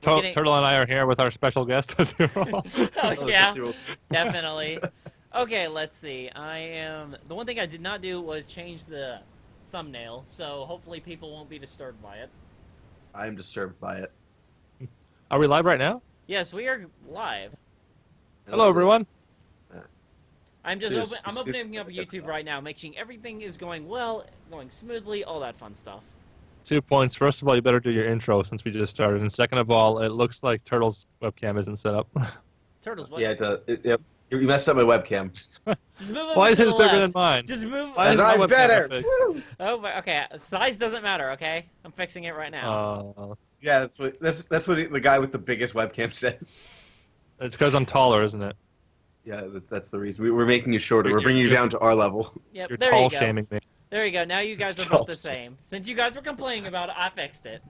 Turtle and I are here with our special guest. Oh yeah, definitely. Okay, let's see. The one thing I did not do was change the thumbnail, so hopefully people won't be disturbed by it. I'm disturbed by it. Are we live right now? Yes, we are live. Hello, everyone. I'm opening up YouTube right now, making sure everything is going well, going smoothly, all that fun stuff. 2 points. First of all, you better do your intro since we just started. And second of all, it looks like Turtle's webcam isn't set up. Turtle's what? Yeah, you messed up my webcam. Just move Why is his bigger left. than mine? Just move. Why is my webcam better. Oh, okay. Size doesn't matter. Okay, I'm fixing it right now. Yeah, that's what the guy with the biggest webcam says. It's because I'm taller, isn't it? Yeah, that's the reason. We're making you shorter. We're bringing you down to our level. Yep, You're there tall you go. shaming me. There you go. Now you guys are both the same. Since you guys were complaining about it, I fixed it.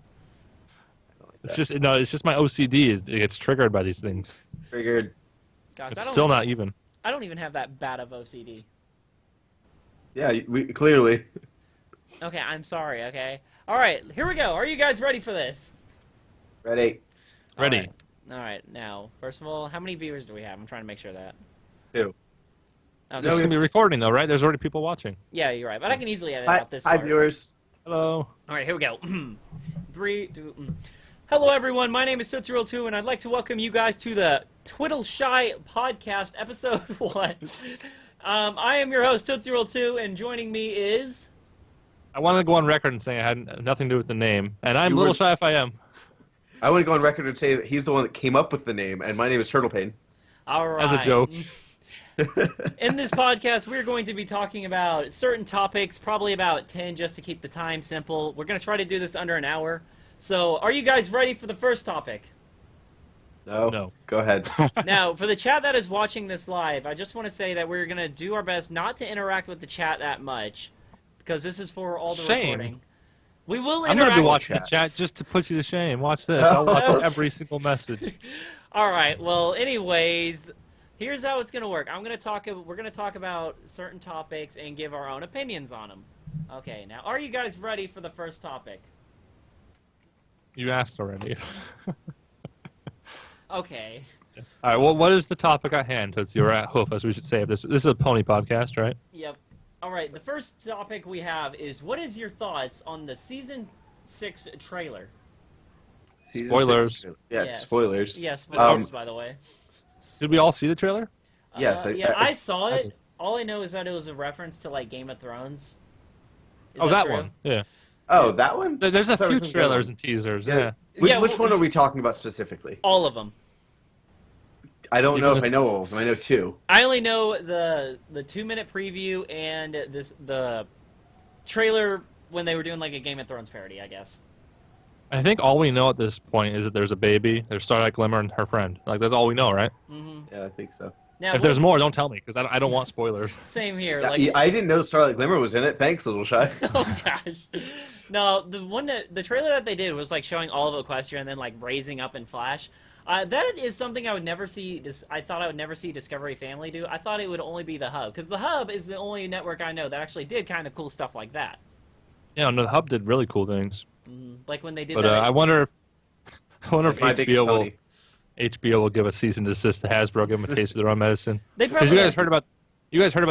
It's just my OCD. It gets triggered by these things. Triggered. Gosh, It's still not even. I don't even have that bad of OCD. Yeah, we clearly. Okay, I'm sorry. Okay. All right, here we go. Are you guys ready for this? Ready. Ready. All right. Now, first of all, how many viewers do we have? I'm trying to make sure that. 2. Okay. This is going to be recording, though, right? There's already people watching. Yeah, you're right. But I can easily edit out this Hi, part. viewers. Hello. All right, here we go. 3, 2. Hello, everyone. My name is TootsieRoll2, and I'd like to welcome you guys to the Toodleshy podcast, episode 1. I am your host, TootsieRoll2, and joining me is... I want to go on record and say I had nothing to do with the name, and I'm a little shy if I am. I want to go on record and say that he's the one that came up with the name, and my name is Turtlepain. All right. As a joke. In this podcast, we're going to be talking about certain topics, probably about 10, just to keep the time simple. We're going to try to do this under an hour. So, are you guys ready for the first topic? No. Go ahead. Now, for the chat that is watching this live, I just want to say that we're going to do our best not to interact with the chat that much, because this is for all the recording. We will interact. I'm going to be watching the chat just to put you to shame. Watch this. I'll watch every single message. All right. Well, anyways, here's how it's going to work. We're going to talk about certain topics and give our own opinions on them. Okay. Now, are you guys ready for the first topic? You asked already. Okay. All right. Well, what is the topic at hand? Tootsie, or at Hoof, as we should say. This is a pony podcast, right? Yep. All right. The first topic we have is, what is your thoughts on the season 6 trailer? Spoilers. Yeah, Yes. spoilers. Yes, spoilers, by the way. Did we all see the trailer? Yes. I saw it. All I know is that it was a reference to, like, Game of Thrones. Is that true? one. Yeah. Oh, that one? There's a few trailers and teasers. Yeah. Which one are we talking about specifically? All of them. I don't know if I know all of them. I know 2. I only know the 2-minute preview and the trailer when they were doing like a Game of Thrones parody, I guess. I think all we know at this point is that there's a baby, there's Starlight Glimmer, and her friend. Like, that's all we know, right? Mm-hmm. Yeah, I think so. Now, if there's more, don't tell me, because I don't want spoilers. Same here. Yeah, I didn't know Starlight Glimmer was in it. Thanks, Little Shy. Oh, gosh. No, the trailer that they did was like showing all of Equestria and then like raising up in Flash. That is something I would never see. I thought I would never see Discovery Family do. I thought it would only be the Hub, because the Hub is the only network I know that actually did kind of cool stuff like that. Yeah, no, the Hub did really cool things. Like when they did. But that, I wonder if HBO will give a cease and desist to Hasbro, give them a taste of their own medicine. Because you guys heard about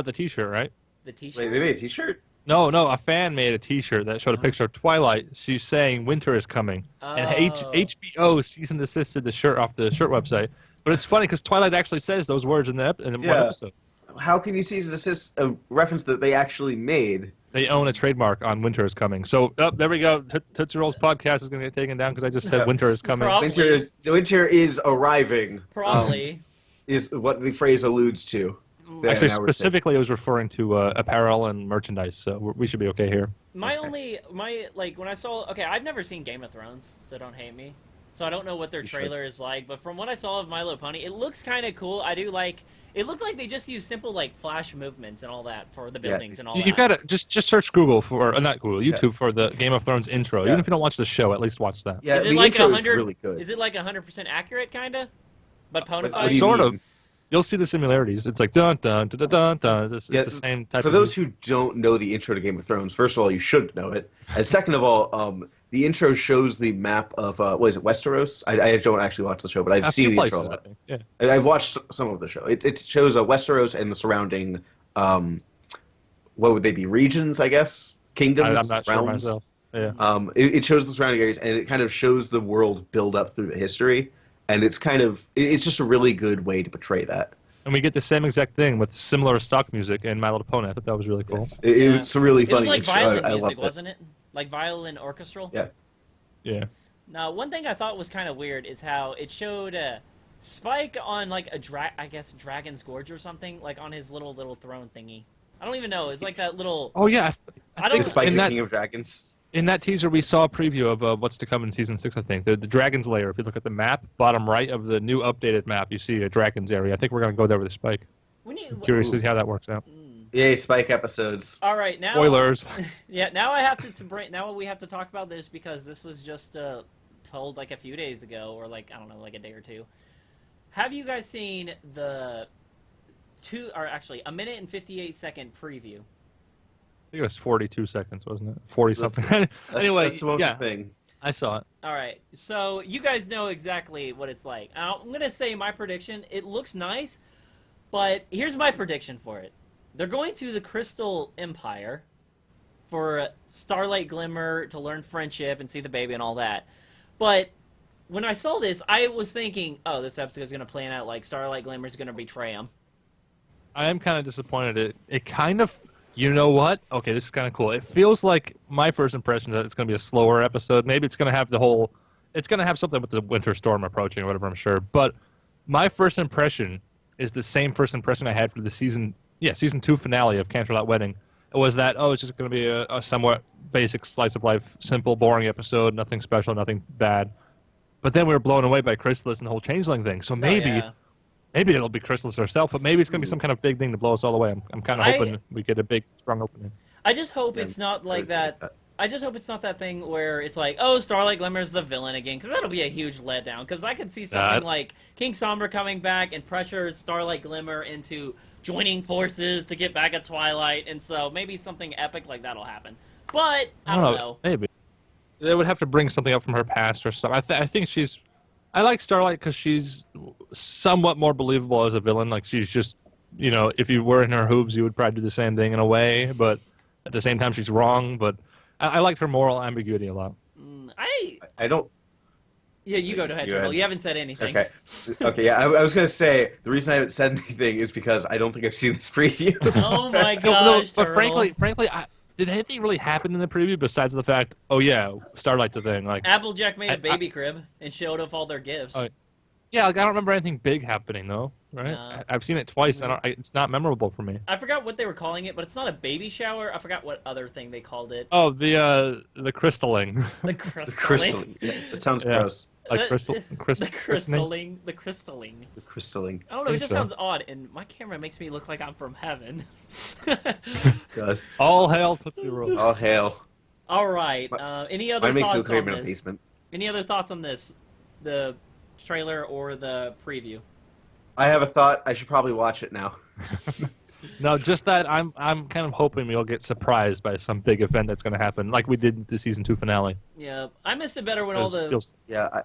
the T-shirt, right? The T-shirt. Wait, they made a T-shirt? No, a fan made a T-shirt that showed a picture of Twilight. She's saying winter is coming, and HBO cease and desisted the shirt off the shirt website. But it's funny because Twilight actually says those words in one episode. How can you cease and desist a reference that they actually made? They own a trademark on winter is coming. So there we go. Tootsie Roll's podcast is going to get taken down because I just said winter is coming. Winter is arriving. Probably. Is what the phrase alludes to. Actually, specifically, it was referring to apparel and merchandise, so we should be okay here. When I saw, I've never seen Game of Thrones, so don't hate me. So I don't know what their trailer is like, but from what I saw of My Little Pony, it looks kind of cool. I do like. It looked like they just used simple like flash movements and all that for the buildings and all that. You gotta just search Google for not Google, YouTube for the Game of Thrones intro. Even if you don't watch the show, at least watch that. Yeah, is it the like intro is really good. Is it like 100% accurate, kinda? But ponified? Sort of. You'll see the similarities. It's like dun dun dun dun dun dun. It's the same type. For those who don't know the intro to Game of Thrones, first of all, you should know it, and second of all, the intro shows the map of what is it, Westeros? I don't actually watch the show, but I've A seen few the intro a places, I lot. think. Yeah. I've watched some of the show. It shows Westeros and the surrounding, what would they be, regions? I guess kingdoms, I'm not sure realms. myself. Yeah. It shows the surrounding areas, and it kind of shows the world build up through the history, and it's just a really good way to portray that. And we get the same exact thing with similar stock music in My Little Pony. I thought that was really cool. Yes. It's a really It was funny. like violin I music, loved wasn't it? Like violin orchestral. Yeah. Yeah. Now, one thing I thought was kind of weird is how it showed Spike on like I guess Dragon's Gorge or something, like on his little throne thingy. I don't even know. It's like that little. Oh yeah, I don't- Is Spike in the that- King of Dragons? In that teaser, we saw a preview of what's to come in season 6. I think the Dragon's Lair. If you look at the map, bottom right of the new updated map, you see a Dragon's area. I think we're gonna go there with a Spike. I'm curious to see how that works out. Yay, Spike episodes. All right, now. Spoilers. Yeah, now I have to bring. Now we have to talk about this because this was just told like a few days ago, or like I don't know, like a day or two. Have you guys seen the a minute and 58-second preview? I think it was 42 seconds, wasn't it? 40 something. Anyway, that's the one yeah, thing. I saw it. All right, so you guys know exactly what it's like. I'm gonna say my prediction. It looks nice, but here's my prediction for it. They're going to the Crystal Empire for Starlight Glimmer to learn friendship and see the baby and all that. But when I saw this, I was thinking, oh, this episode is going to plan out like Starlight Glimmer is going to betray him. I am kind of disappointed. It kind of, you know what? Okay, this is kind of cool. It feels like my first impression that it's going to be a slower episode. Maybe it's going to have it's going to have something with the winter storm approaching or whatever, I'm sure. But my first impression is the same first impression I had for the season 2 finale of Canterlot Wedding. It was that, it's just going to be a somewhat basic slice of life, simple, boring episode, nothing special, nothing bad. But then we were blown away by Chrysalis and the whole Changeling thing. So maybe it'll be Chrysalis herself, but maybe it's going to be some kind of big thing to blow us all away. I'm kind of hoping we get a big, strong opening. I just hope it's not like that. I just hope it's not that thing where it's like, oh, Starlight Glimmer's the villain again, because that'll be a huge letdown. Because I could see something like King Sombra coming back and pressures Starlight Glimmer into joining forces to get back at Twilight, and so maybe something epic like that'll happen. But I don't know. Maybe they would have to bring something up from her past or something. I think I like Starlight because she's somewhat more believable as a villain. Like she's just, if you were in her hooves, you would probably do the same thing in a way, but at the same time, she's wrong. But I liked her moral ambiguity a lot. I don't. Yeah, you go ahead, Turtle. You haven't said anything. Okay, yeah. I was going to say, the reason I haven't said anything is because I don't think I've seen this preview. Oh my gosh, but Turtle. frankly, did anything really happen in the preview besides the fact, Starlight's a thing? Like Applejack made a baby crib and showed off all their gifts. Yeah, I don't remember anything big happening, though, right? No. I've seen it twice. It's not memorable for me. I forgot what they were calling it, but it's not a baby shower. I forgot what other thing they called it. Oh, the crystaling. The crystalling. Yeah, that sounds gross. Like The crystalling. The crystalling. I don't know, it just so. sounds odd, and my camera makes me look like I'm from heaven. Does. All hail TootsieRoll. All hail. All right. Any other Mine makes you thoughts look like on I'm in a this? basement. Any other thoughts on this? The trailer or the preview? I have a thought. I should probably watch it now. No, just that I'm kind of hoping we'll get surprised by some big event that's going to happen, like we did the season 2 finale. Yeah, I missed it better when all the... Yeah.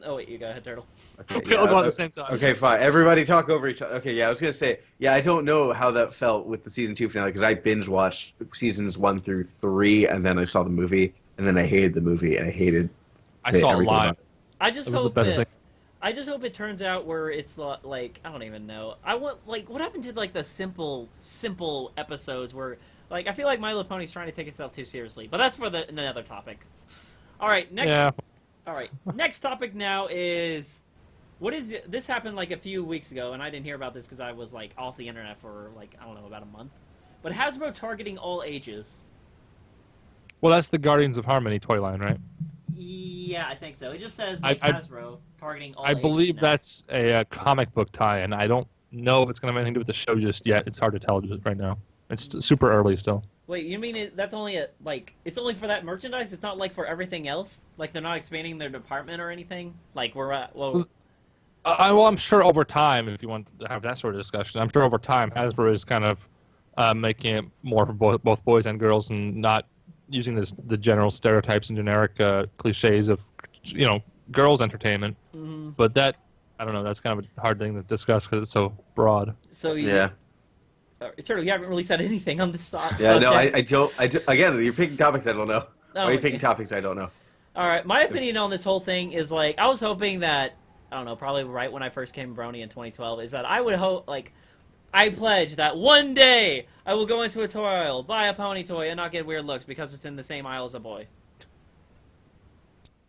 Oh, wait, you go ahead, Turtle. Okay, We all go at the same time. Okay, fine. Everybody talk over each other. Okay, yeah, I was going to say, I don't know how that felt with the season 2 finale, because I binge-watched seasons 1 through 3, and then I saw the movie, and then I hated the movie, and I saw a everything lot. about it. I just It was the hope best that... thing. I just hope it turns out where it's like, I don't even know. I want, like, what happened to, like, the simple episodes where, like, I feel like My Little Pony's trying to take itself too seriously. But that's for another topic. All right, next. Yeah. All right, next topic now is, this happened, like, a few weeks ago, and I didn't hear about this because I was, like, off the internet for, like, I don't know, about a month. But Hasbro targeting all ages. Well, that's the Guardians of Harmony toy line, right? Yeah, I think so. It just says, like, Hasbro targeting all I ages believe now. that's a comic book tie, and I don't know if it's going to have anything to do with the show just yet. It's hard to tell just right now. It's super early still. Wait, you mean that's only it's only for that merchandise? It's not like for everything else? Like they're not expanding their department or anything? Like well, I'm sure over time, if you want to have that sort of discussion, I'm sure over time Hasbro is kind of making it more for both boys and girls and not, using the general stereotypes and generic cliches of, girls' entertainment. Mm-hmm. But that, I don't know, that's kind of a hard thing to discuss because it's so broad. So Yeah. Turtle, you haven't really said anything on this subject. Yeah, no, I don't. Again, you're picking topics I don't know. Oh, Or you're picking topics I don't know. All right, my opinion on this whole thing is, like, I was hoping that, I don't know, probably right when I first came to Brony in 2012, is that I would hope, like, I pledge that one day I will go into a toy aisle, buy a pony toy, and not get weird looks because it's in the same aisle as a boy.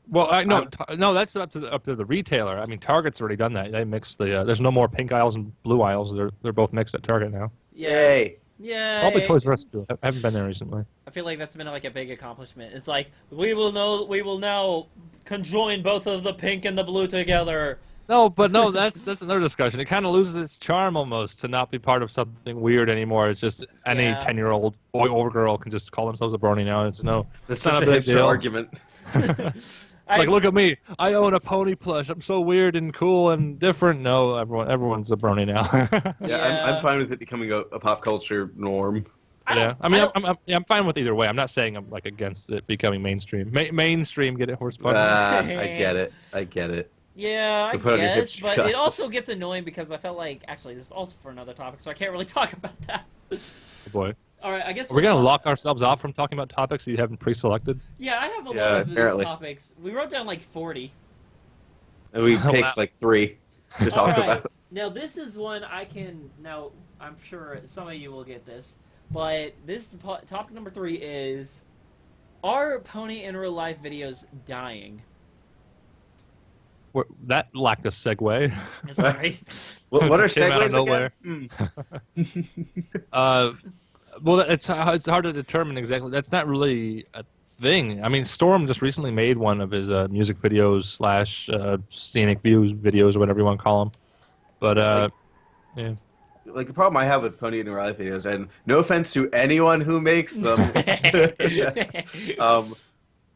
Well, no, that's up to the retailer. I mean, Target's already done that. They mix the. There's no more pink aisles and blue aisles. They're both mixed at Target now. Yay! Yeah. Probably Toys R Us too. I haven't been there recently. I feel like that's been like a big accomplishment. It's like we will now conjoin both of the pink and the blue together. No, that's another discussion. It kind of loses its charm almost to not be part of something weird anymore. It's just any 10-year-old boy or girl can just call themselves a brony now. It's not such a a big hipster deal. argument. Like, look at me. I own a pony plush. I'm so weird and cool and different. No, everyone's a brony now. I'm fine with it becoming a pop culture norm. I'm fine with either way. I'm not saying I'm like against it becoming mainstream. Mainstream, get it, horse punch. I get it. Yeah, I To put on your guess, hips, but yes. it also gets annoying because I felt like, actually, this is also for another topic, so I can't really talk about that. Oh boy. All right, I guess Are we going to lock ourselves off from talking about topics that you haven't pre-selected? Yeah, I have a lot of apparently. these topics. We wrote down like 40. And we picked like 3 to talk about. Now, this is one I can... Now, I'm sure some of you will get this, but this topic number 3 is... Are pony in real life videos dying? That lacked a segue. Sorry. What are Came out of segues nowhere. again? Well, it's hard to determine exactly. That's not really a thing. I mean, Storm just recently made one of his music videos / scenic views videos or whatever you want to call them. But yeah. Like the problem I have with pony in real life videos, and no offense to anyone who makes them,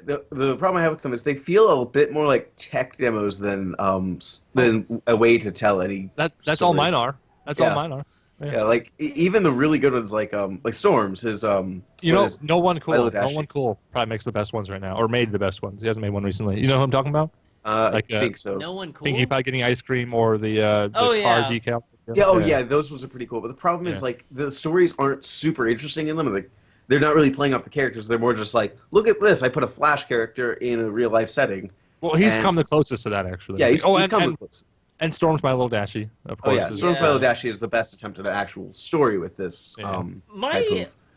the problem I have with them is they feel a bit more like tech demos than a way to tell any. That's story. all mine are. That's all mine are. Yeah, like even the really good ones, like Storms, his No One Cool. Milo No One Cool probably makes the best ones right now, or made the best ones. He hasn't made one recently. You know who I'm talking about? I think so. No One Cool? Pinkie Pie getting ice cream or the car decal. Yeah, those ones are pretty cool. But the problem is like the stories aren't super interesting in them. Like they're not really playing off the characters. They're more just like, look at this. I put a Flash character in a real life setting. Well, he's come the closest to that actually. Yeah, he's come the closest. And Storm's My Little Dashie, of course. Oh yeah, Storm's My Little Dashie is the best attempt at an actual story with this. Yeah.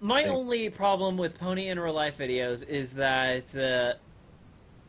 My only problem with pony in real life videos is that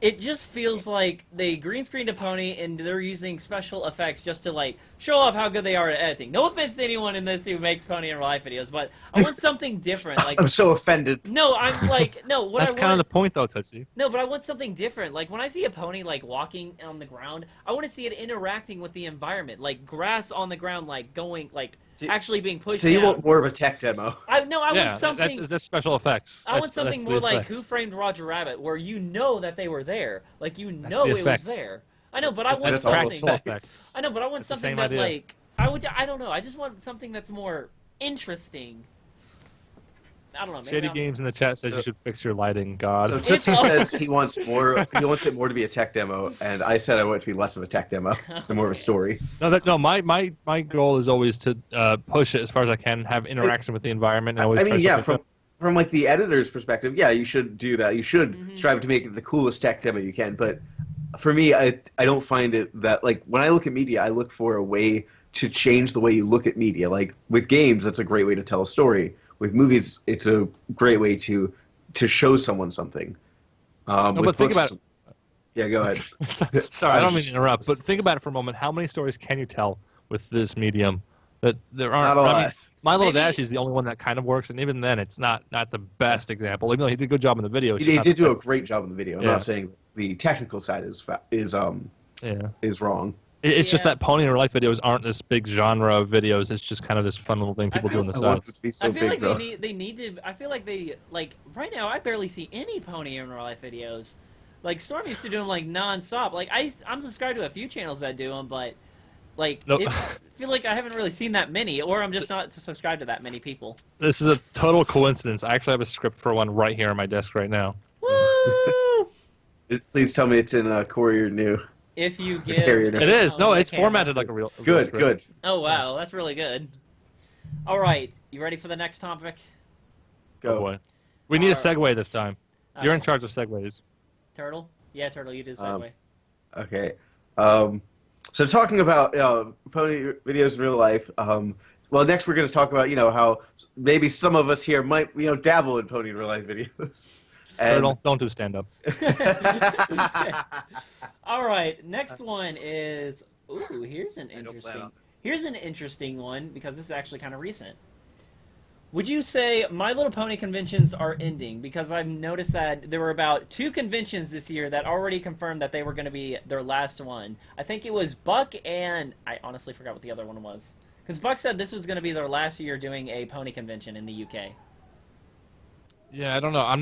it just feels like they green screened a pony and they're using special effects just to like show off how good they are at editing. No offense to anyone in this who makes pony in real life videos, but I want something different. Like I'm so offended. No, I'm like no. That's kind of the point, though, Tootsie. No, but I want something different. Like when I see a pony like walking on the ground, I want to see it interacting with the environment, like grass on the ground, like going like. Actually being pushed. So you want more of a tech demo? I want something. That's special effects. I want something more like Who Framed Roger Rabbit, where you know that they were there, like you know it was there. I know, but I want something. I know, but I want something that like I don't know. I just want something that's more interesting. I don't know. Shady Games in the chat says you should fix your lighting. God. So Tootsie says he wants more. He wants it more to be a tech demo, and I said I want it to be less of a tech demo and more of a story. No. My goal is always to push it as far as I can, have interaction with the environment. And I mean, from like the editor's perspective, yeah, you should do that. You should strive to make it the coolest tech demo you can. But for me, I don't find it that like when I look at media, I look for a way to change the way you look at media. Like with games, that's a great way to tell a story. With movies, it's a great way to show someone something. But think about it. Yeah, go ahead. Sorry, I don't mean to interrupt, but think about it for a moment. How many stories can you tell with this medium? That there aren't. Not a lot. I mean, My Little Dashie is the only one that kind of works, and even then, it's not the best example. Even though he did a good job in the video, he did do a great job in the video. I'm not saying the technical side is wrong. It's just that pony in real life videos aren't this big genre of videos. It's just kind of this fun little thing people do on the sides. I feel like they need to. I feel like they like right now. I barely see any pony in real life videos. Like Storm used to do them like nonstop. Like I'm subscribed to a few channels that do them, but Like, Nope. I feel like I haven't really seen that many, or I'm just not subscribed to that many people. This is a total coincidence. I actually have a script for one right here on my desk right now. Woo! Please tell me it's in Courier New. If you give... It is. No, the it's camera. formatted like a real Good, script. good. Oh, wow. That's really good. All right. You ready for the next topic? Go. Oh, boy. We need a segue this time. You're in charge of segues. Turtle? Yeah, Turtle, you did segue. Okay. So talking about pony videos in real life. Well, next we're going to talk about how maybe some of us here might dabble in pony in real life videos. Turtle, don't do stand up. All right. Next one is here's an interesting one because this is actually kind of recent. Would you say My Little Pony conventions are ending? Because I've noticed that there were about 2 conventions this year that already confirmed that they were going to be their last one. I think it was Buck and... I honestly forgot what the other one was. Because Buck said this was going to be their last year doing a pony convention in the UK. Yeah, I don't know. I'm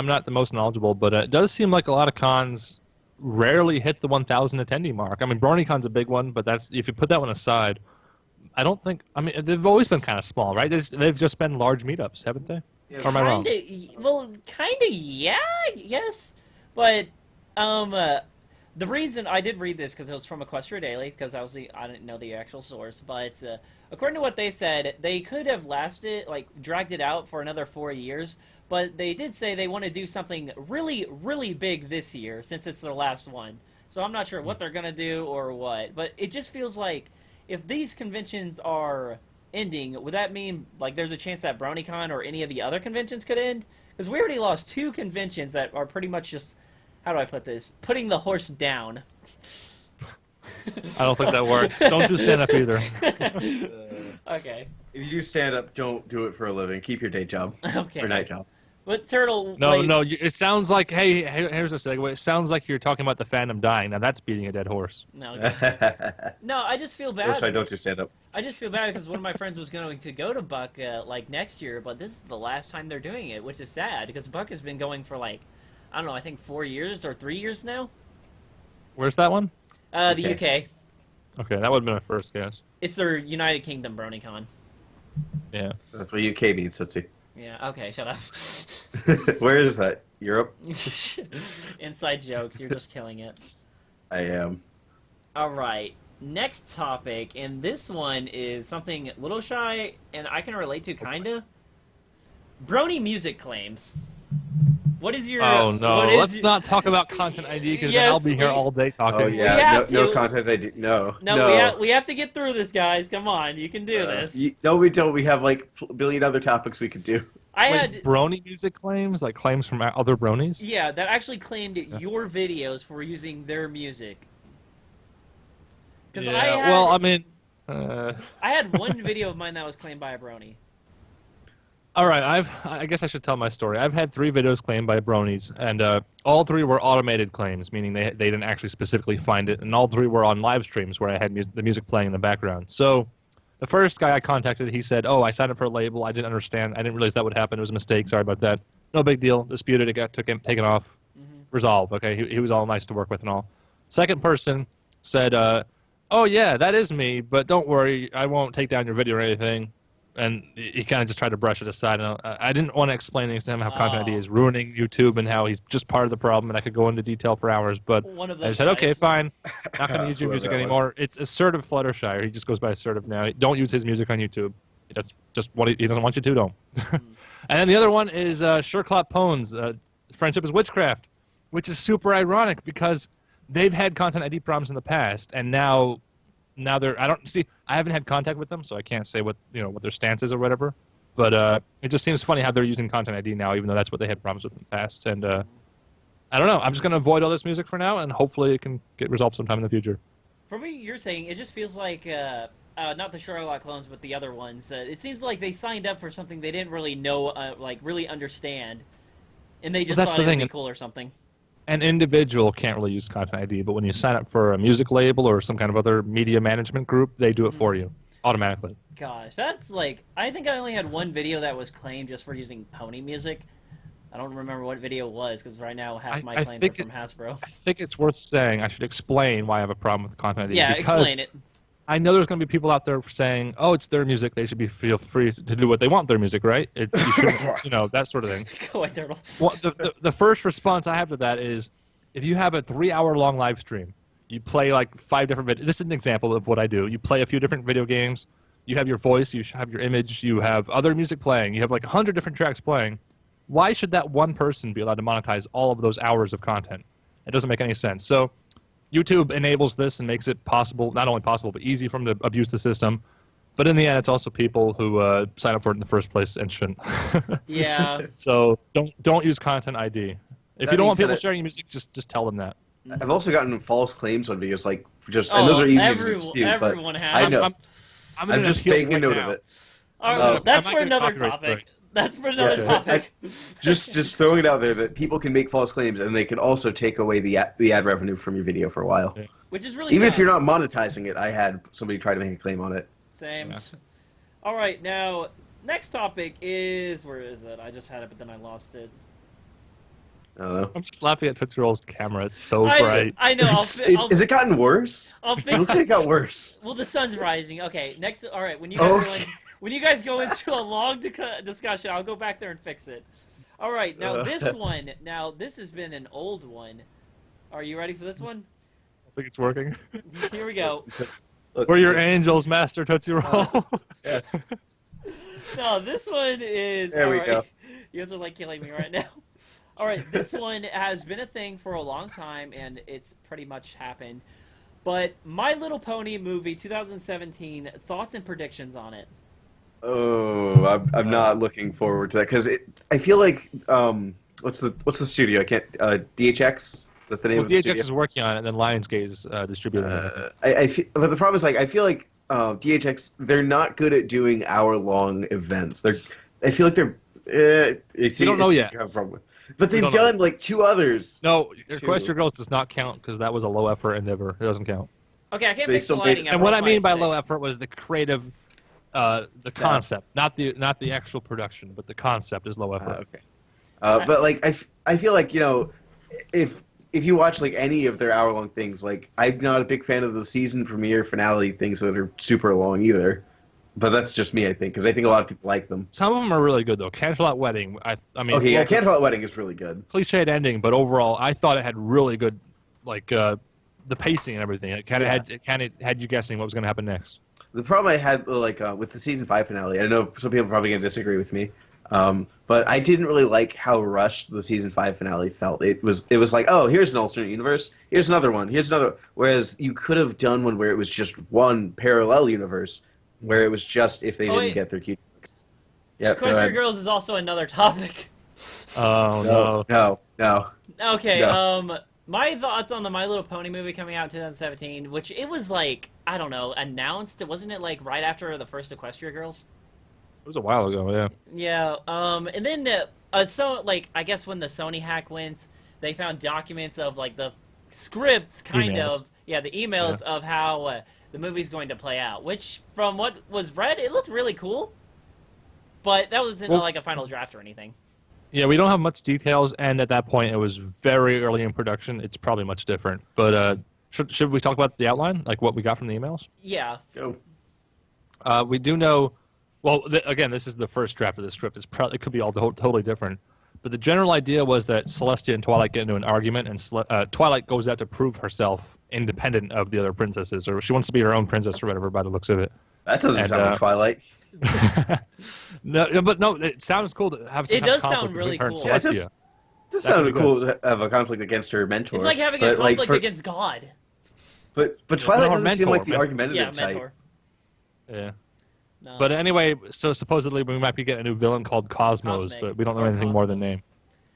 not the most knowledgeable, but it does seem like a lot of cons rarely hit the 1,000 attendee mark. I mean, BronyCon's a big one, but that's if you put that one aside... I don't think... I mean, they've always been kind of small, right? They've just been large meetups, haven't they? Yeah, or am I wrong? Well, kind of, yeah, yes. But, the reason... I did read this because it was from Equestria Daily, because I didn't know the actual source, but according to what they said, they could have dragged it out for another 4 years, but they did say they want to do something really, really big this year, since it's their last one. So I'm not sure what they're going to do or what, but it just feels like if these conventions are ending, would that mean there's a chance that BronyCon or any of the other conventions could end? Because we already lost 2 conventions that are pretty much just, how do I put this, putting the horse down. I don't think that works. Don't do stand up either. Okay. If you do stand up, don't do it for a living. Keep your day job. Okay. Or night job. But Turtle... No, it sounds like, hey, here's a segue. It sounds like you're talking about the fandom dying. Now that's beating a dead horse. No, no, I just feel bad. That's why I don't do stand up. I just feel bad because one of my friends was going to go to Buck next year, but this is the last time they're doing it, which is sad because Buck has been going for I don't know, I think 4 years or 3 years now. Where's that one? The UK. Okay, that would have been my first guess. It's their United Kingdom BronyCon. Yeah. That's what UK means, Tootsie. Yeah, okay, shut up. Where is that? Europe? Inside jokes, you're just killing it. I am. Alright, next topic, and this one is something a little shy, and I can relate to, kinda. Brony music claims. What is your... Oh, no. Let's not talk about content ID, because then I'll be here all day talking. Oh, yeah. No content ID. No. No, we have to get through this, guys. Come on, you can do this. No, we don't. We have, a billion other topics we could do. I had brony music claims, claims from other bronies? Yeah, that actually claimed your videos for using their music. Yeah, I had one video of mine that was claimed by a brony. All right, I guess I should tell my story. I've had 3 videos claimed by bronies, and all 3 were automated claims, meaning they didn't actually specifically find it, and all 3 were on live streams where I had the music playing in the background. So the first guy I contacted, he said, "Oh, I signed up for a label. I didn't understand. I didn't realize that would happen. It was a mistake. Sorry about that. No big deal. Disputed. It got taken off. Resolved. Okay, he was all nice to work with and all." Second person said, "Oh yeah, that is me, but don't worry, I won't take down your video or anything." And he kind of just tried to brush it aside. And I didn't want to explain things to him how Content ID is ruining YouTube and how he's just part of the problem, and I could go into detail for hours. But I said, okay, fine. Not going to use your music anymore. It's Assertive Fluttershy. He just goes by Assertive now. Don't use his music on YouTube. That's just what he doesn't want you to. Don't. And then the other one is Sherclop Pones, Friendship is Witchcraft, which is super ironic because they've had Content ID problems in the past, and now they're... I haven't had contact with them, so I can't say what their stance is or whatever. But it just seems funny how they're using Content ID now, even though that's what they had problems with in the past. And I don't know. I'm just going to avoid all this music for now, and hopefully it can get resolved sometime in the future. From what you're saying, it just feels like, not the Sherlock clones, but the other ones. It seems like they signed up for something they didn't really know, really understand, and they just thought it would be cool or something. An individual can't really use Content ID, but when you sign up for a music label or some kind of other media management group, they do it for you automatically. Gosh, that's I think I only had one video that was claimed just for using pony music. I don't remember what video it was, because right now half my claims are from Hasbro. I think it's worth saying I should explain why I have a problem with Content ID. Yeah, explain it. I know there's going to be people out there saying, "Oh, it's their music. They should feel free to do what they want with their music, right?" You shouldn't, that sort of thing. Go ahead, Turtle. Well, the first response I have to that is, if you have a 3-hour-long live stream, you play like 5 different videos. This is an example of what I do. You play a few different video games. You have your voice. You have your image. You have other music playing. You have like 100 different tracks playing. Why should that one person be allowed to monetize all of those hours of content? It doesn't make any sense. So YouTube enables this and makes it possible, not only possible, but easy for them to abuse the system. But in the end, it's also people who sign up for it in the first place and shouldn't. Yeah. So don't use Content ID. If you don't want people sharing your music, just tell them that. I've also gotten false claims on videos, and those are easy to dispute. Everyone but has. I know. I'm just taking a note of it. All right, that's for another topic. That's for another topic. Just throwing it out there that people can make false claims and they can also take away the ad revenue from your video for a while. Yeah. Which is really even fun. if you're not monetizing it. I had somebody try to make a claim on it. Same. Yeah. All right, now next topic is where is it? I just had it, but then I lost it. I don't know. I'm just laughing at TootsieRoll's camera. It's so bright. I know. Has it gotten worse? I'll It fix looks like it got worse. Well, the sun's rising. Okay, next. All right, when you guys go into a long discussion, I'll go back there and fix it. All right, now this one. Now this has been an old one. Are you ready for this one? I think it's working. Here we go. We're your angels, Master TootsieRoll. Yes. No, this one is. There we go. You guys are like killing me right now. All right, this one has been a thing for a long time, and it's pretty much happened. But My Little Pony movie 2017, thoughts and predictions on it? Oh, I'm not looking forward to that because I feel like what's the studio? I can't DHX. Is that the name of the DHX studio? is working on it, and then Lionsgate is distributing it. But the problem is I feel like DHX, they're not good at doing hour-long events. I feel like they're. You don't know yet. But they've done like 2 others. No, Equestria Girls does not count because that was a low-effort endeavor. It doesn't count. Okay, I can't fix the lighting. And what I mean by low effort was the creative, the concept, not the actual production, but the concept is low effort. Okay. But like I feel like if you watch like any of their hour-long things, like I'm not a big fan of the season premiere finale things that are super long either. But that's just me, I think, because I think a lot of people like them. Some of them are really good though. Candlelight Wedding, I mean. Okay, yeah, Candlelight Wedding is really good. Cliched ending, but overall, I thought it had really good, like the pacing and everything. It kind of had you guessing what was going to happen next. The problem I had with the season 5 finale, I know some people are probably going to disagree with me, but I didn't really like how rushed the season 5 finale felt. It was like, oh, here's an alternate universe, here's another one, here's another. Whereas you could have done one where it was just one parallel universe, where it was just if they didn't get their cute. Yeah. Equestria Girls is also another topic. Oh no. Okay. No. My thoughts on the My Little Pony movie coming out in 2017, which it was like, I don't know, announced. Wasn't it like right after the first Equestria Girls? It was a while ago, yeah. Yeah. And then I guess when the Sony hack went, they found documents of like the scripts, the emails of how the movie's going to play out. Which, from what was read, it looked really cool. But that wasn't like a final draft or anything. Yeah, we don't have much details, and at that point, it was very early in production. It's probably much different. But should we talk about the outline, like what we got from the emails? Yeah. Go. We do know. Well, again, this is the first draft of the script. It could be all totally different. But the general idea was that Celestia and Twilight get into an argument, and Twilight goes out to prove herself independent of the other princesses, or she wants to be her own princess or whatever by the looks of it. That doesn't sound like Twilight. No, it sounds cool to have some It does sound really cool. Yeah, it does sound cool to have a conflict against her mentor. It's like having a conflict against God. But Twilight doesn't mentor, seem like the argumentative type. Mentor. Yeah. No. But anyway, so supposedly we might be getting a new villain called Cosmos, Cosmic, but we don't know anything more than name.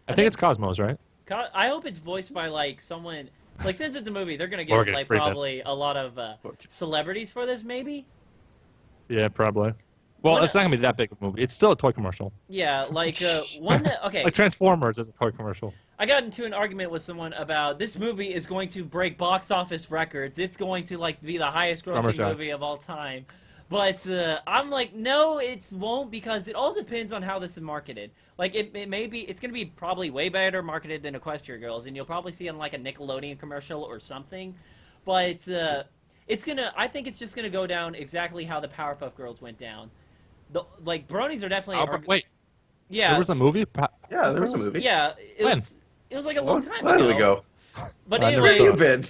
I think it's Cosmos, right? I hope it's voiced by like someone. Like, since it's a movie, they're gonna get like probably a lot of celebrities for this, maybe. Yeah, probably. Well, it's not gonna be that big of a movie. It's still a toy commercial. Yeah, like one that like Transformers is a toy commercial. I got into an argument with someone about this movie is going to break box office records. It's going to like be the highest grossing movie of all time. But I'm like, no, it won't, because it all depends on how this is marketed. Like, it may be, it's going to be probably way better marketed than Equestria Girls, and you'll probably see it on, like, a Nickelodeon commercial or something. But I think it's just gonna go down exactly how the Powerpuff Girls went down. Like bronies are definitely. Wait. Yeah. There was a movie. Yeah, there was a movie. Yeah. When? It was like a long time While ago. ago. But I never Where anyway. you been?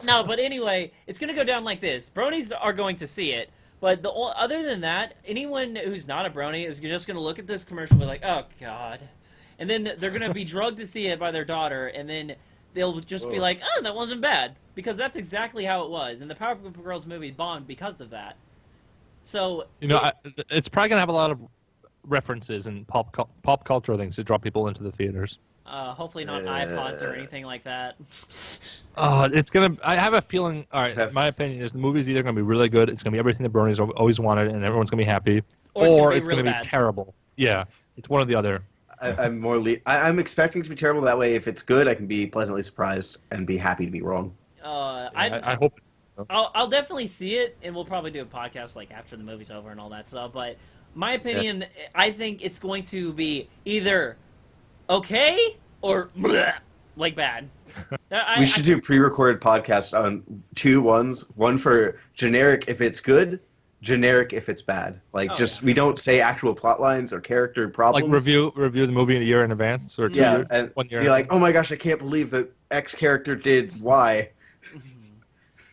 No, but anyway, it's gonna go down like this. Bronies are going to see it, but other than that, anyone who's not a brony is just gonna look at this commercial and be like, "Oh God," and then they're gonna be drugged to see it by their daughter, and then they'll just be like, "Oh, that wasn't bad," because that's exactly how it was. And the Powerpuff Girls movie bombed because of that. So it's probably gonna have a lot of references and pop culture things to draw people into the theaters. Hopefully not iPods or anything like that. It's gonna. I have a feeling. All right, my opinion is the movie's either gonna be really good. It's gonna be everything the bronies always wanted, and everyone's gonna be happy, or it's gonna be terrible. Yeah, it's one or the other. I'm expecting to be terrible. That way, if it's good, I can be pleasantly surprised and be happy to be wrong. I hope. I'll definitely see it, and we'll probably do a podcast like after the movie's over and all that stuff. But my opinion, I think it's going to be either okay or bleh, like bad. We should do pre-recorded podcasts on 2 ones. One for generic if it's good, generic if it's bad. We don't say actual plot lines or character problems. Like review the movie a year in advance or 2 years. And 1 year. Be like, oh my gosh, I can't believe that X character did Y.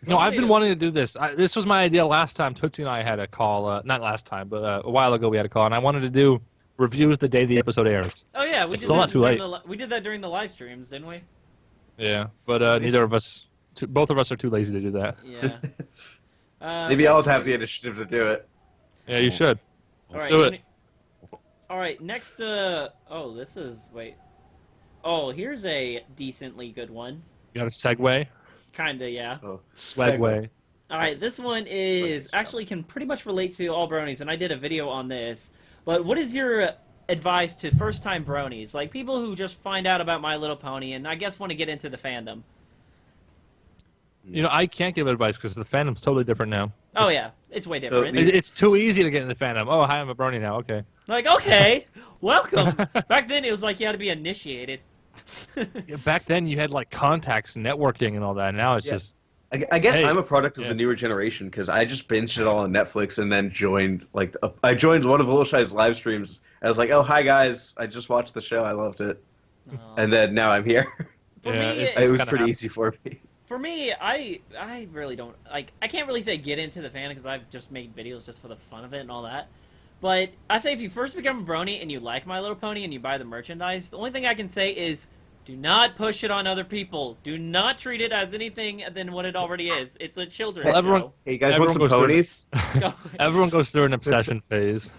No, I've been wanting to do this. This was my idea last time. Tootsie and I had a call. Not last time, but a while ago we had a call, and I wanted to do reviews the day the episode airs. Oh yeah, we it's did still that not too late. we did that during the live streams, didn't we? Yeah, but neither of us, both of us are too lazy to do that. Yeah. Maybe I'll have the initiative to do it. Yeah, you should. All right. Do it. All right. Next. Oh, here's a decently good one. You got a segue? Kinda, yeah. Oh, Swagway. All right. This one is actually can pretty much relate to all bronies, and I did a video on this. But what is your advice to first-time bronies, like people who just find out about My Little Pony and I guess want to get into the fandom? I can't give advice because the fandom's totally different now. Oh yeah, it's way different. It's too easy to get in the fandom. Oh, hi, I'm a brony now. Okay. Like, okay, welcome. Back then, it was like you had to be initiated. Back then, you had like contacts, networking, and all that. Now it's just. I guess I'm a product of the newer generation because I just binged it all on Netflix and then joined I joined one of Toodleshy's live streams. I was like, oh hi guys, I just watched the show, I loved it, and then now I'm here. For me, it was pretty easy for me. For me, I really don't like. I can't really say get into the fandom because I've just made videos just for the fun of it and all that. But I say if you first become a brony and you like My Little Pony and you buy the merchandise, the only thing I can say is do not push it on other people. Do not treat it as anything than what it already is. It's a children's show. Hey, you guys want some ponies? Everyone goes through an obsession phase.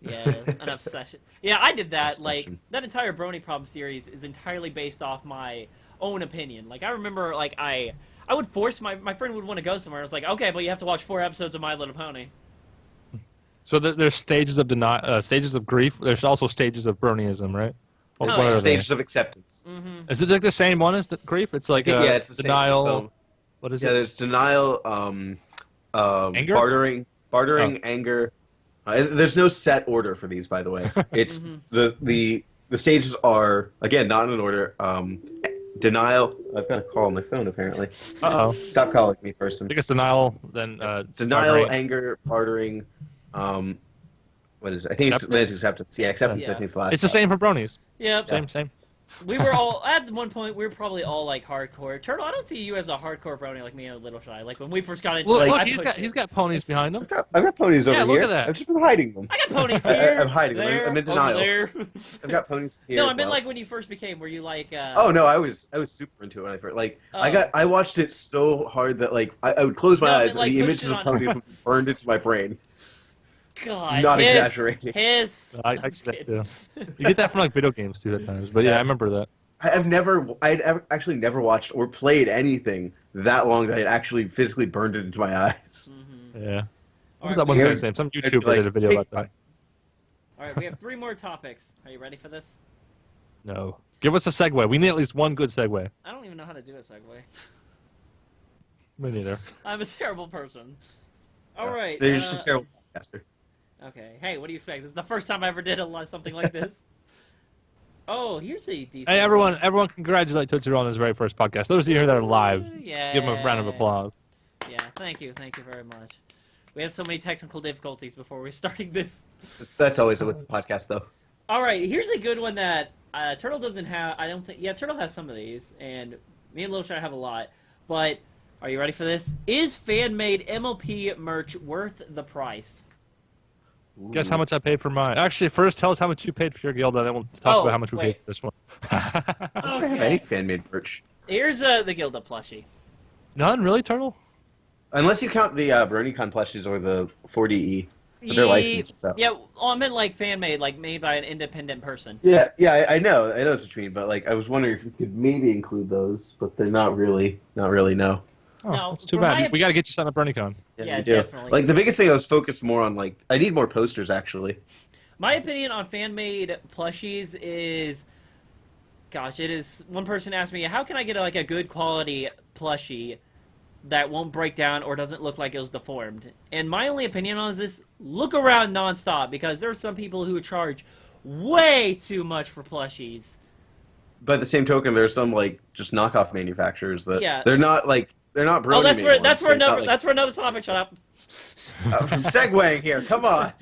Yeah, an obsession. Yeah, I did that. Like, that entire Brony Problem series is entirely based off my own opinion. Like, I remember, like, I would force my friend would want to go somewhere. I was like, okay, but you have to watch 4 episodes of My Little Pony. So there's stages of stages of grief. There's also stages of bronyism, right? Stages of acceptance. Mm-hmm. Is it like the same one as the grief? It's like it's the denial. Same. So, what is it? Yeah, there's denial, anger? bartering, anger. There's no set order for these, by the way. It's the stages are again not in order. Denial. I've got a call on my phone apparently. Uh-oh. Stop calling me, person. I think it's denial, then denial, bartering. anger, bartering. What is it? I think it's acceptance. Yeah, acceptance. Yeah. I think it's the last. It's the same for bronies. Yep. Same. We were all at one point. We were probably all like hardcore. Turtle, I don't see you as a hardcore brony like me and Little Shy. Like when we first got into Look, it, he's got ponies behind him. I've got ponies over here. Look at that. I've just been hiding them. I got ponies here. I'm hiding them. There, I'm in denial. over there. I've got ponies here. No, as I meant well. like when you first became. Were you like? Oh no, I was super into it when I first I watched it so hard that like I would close my eyes and the images of ponies would be burned into my brain. God, not exaggerating. I get that too. You get that from like video games too at times, but yeah, I remember that. I'd actually never watched or played anything that long that it actually physically burned it into my eyes. Mm-hmm. Yeah. What was that one guy's name? Some YouTuber did a video about that. All right, we have 3 more topics. Are you ready for this? No. Give us a segue. We need at least one good segue. I don't even know how to do a segue. Me neither. I'm a terrible person. All right. You're just a terrible podcaster. Okay. Hey, what do you expect? This is the first time I ever did something like this. Oh, here's a decent. Hey, everyone! Congratulate TootsieRoll on his very first podcast. Those of you here that are live, yeah. give him a round of applause. Yeah, thank you very much. We had so many technical difficulties before we started this. That's always with the podcast, though. All right, here's a good one that Turtle doesn't have. I don't think. Yeah, Turtle has some of these, and me and Little Shy have a lot. But are you ready for this? Is fan-made MLP merch worth the price? Ooh. Guess how much I paid for mine. Actually, first tell us how much you paid for your Gilda, and then we'll talk about how much we paid for this one. I don't have any fan-made merch. Here's the Gilda plushie. None, really, Turtle? Unless you count the BronyCon plushies or the 4DE. But they're licensed, so. Yeah, well, I meant like fan-made, like made by an independent person. Yeah, I know what you mean, but like I was wondering if we could maybe include those, but they're not really, no. Oh, No, that's too for bad. my- We got to get you signed up for BronyCon. Yeah, we do. definitely. Like the biggest thing I was focused more on, like I need more posters actually. My opinion on fan-made plushies is, gosh, it is. One person asked me, how can I get like a good quality plushie that won't break down or doesn't look like it was deformed? And my only opinion on this, look around nonstop, because there are some people who charge way too much for plushies. By the same token, there's some like just knockoff manufacturers that they're not Brony. Oh, that's for anymore, that's for another topic. Shut up. Segueing here, come on.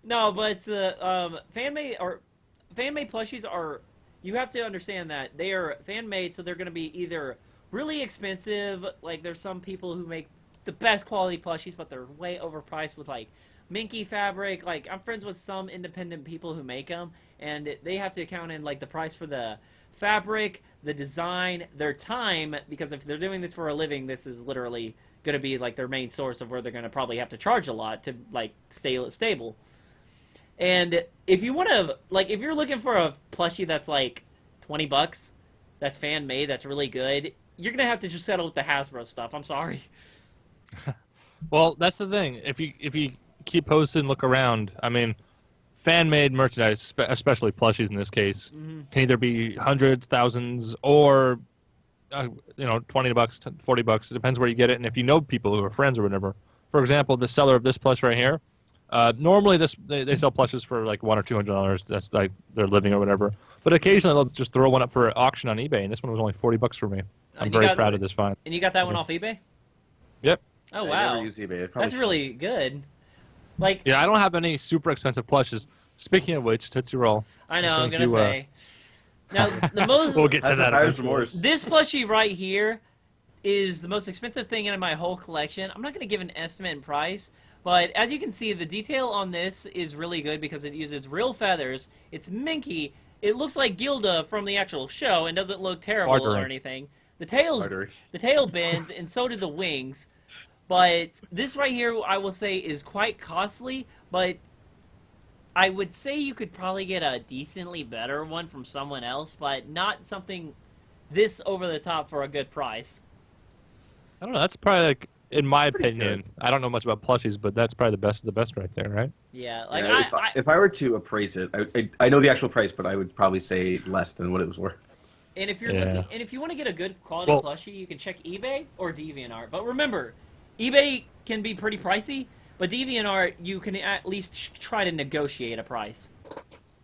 No, but fan-made plushies are. You have to understand that they are fan-made, so they're going to be either really expensive. Like there's some people who make the best quality plushies, but they're way overpriced with like minky fabric. Like I'm friends with some independent people who make them, and they have to account in like the price for the fabric, the design, their time, because if they're doing this for a living, this is literally going to be like their main source of where they're going to probably have to charge a lot to like stay stable. And if you want to, like, if you're looking for a plushie that's like $20, that's fan made, that's really good, you're gonna have to just settle with the Hasbro stuff. I'm sorry. Well, that's the thing. If you keep posting and look around, I mean, fan-made merchandise, especially plushies in this case, can either be hundreds, thousands, or $20, $40. It depends where you get it, and if you know people who are friends or whatever. For example, the seller of this plush right here, normally they sell plushes for like $100 or $200. That's like their living or whatever. But occasionally they'll just throw one up for auction on eBay, and this one was only $40 for me. I'm very proud of this find. And you got that one off eBay? Yep. Oh I wow, never use eBay. that's really good. Like, yeah, I don't have any super expensive plushes. Speaking of which, TootsieRoll. I know, I'm gonna say. Now, the most. We'll get to that. This plushie right here is the most expensive thing in my whole collection. I'm not gonna give an estimate in price, but as you can see, the detail on this is really good because it uses real feathers. It's minky. It looks like Gilda from the actual show and doesn't look terrible or anything. The tail bends, and so do the wings. But this right here, I will say, is quite costly, but I would say you could probably get a decently better one from someone else, but not something this over the top for a good price. I don't know. That's probably, like, in my Pretty opinion, good. I don't know much about plushies, but that's probably the best of the best right there, right? Yeah, like Yeah, if I were to appraise it, I know the actual price, but I would probably say less than what it was worth. and if you're looking, and if you want to get a good quality plushie, you can check eBay or DeviantArt. But remember, eBay can be pretty pricey, but DeviantArt, you can at least try to negotiate a price.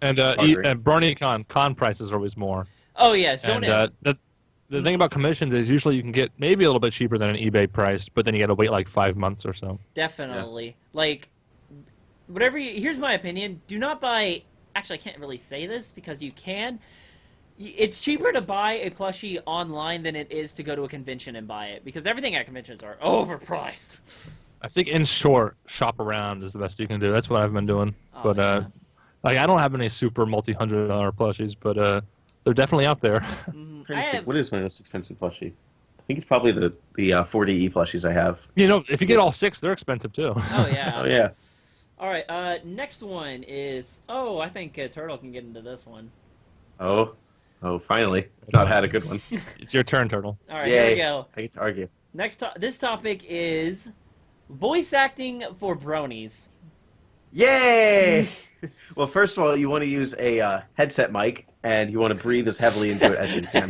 And and BronyCon con prices are always more. Oh yeah, so the thing about commissions is usually you can get maybe a little bit cheaper than an eBay price, but then you got to wait like 5 months or so. Definitely. Like, whatever here's my opinion. Do not buy... Actually, I can't really say this because you can. It's cheaper to buy a plushie online than it is to go to a convention and buy it, because everything at conventions are overpriced. I think in short, shop around is the best you can do. That's what I've been doing. Oh, but like I don't have any super multi-$100 plushies, but they're definitely out there. What is my most expensive plushie? I think it's probably the 4DE plushies I have. You know, if you get all 6, they're expensive too. Oh yeah. Oh yeah. All right. Next one is. Oh, I think Turtle can get into this one. Oh, finally! Not had a good one. It's your turn, Turtle. All right. Yay. Here we go. I get to argue. This topic is voice acting for bronies. Yay! Well, first of all, you want to use a headset mic, and you want to breathe as heavily into it as you can.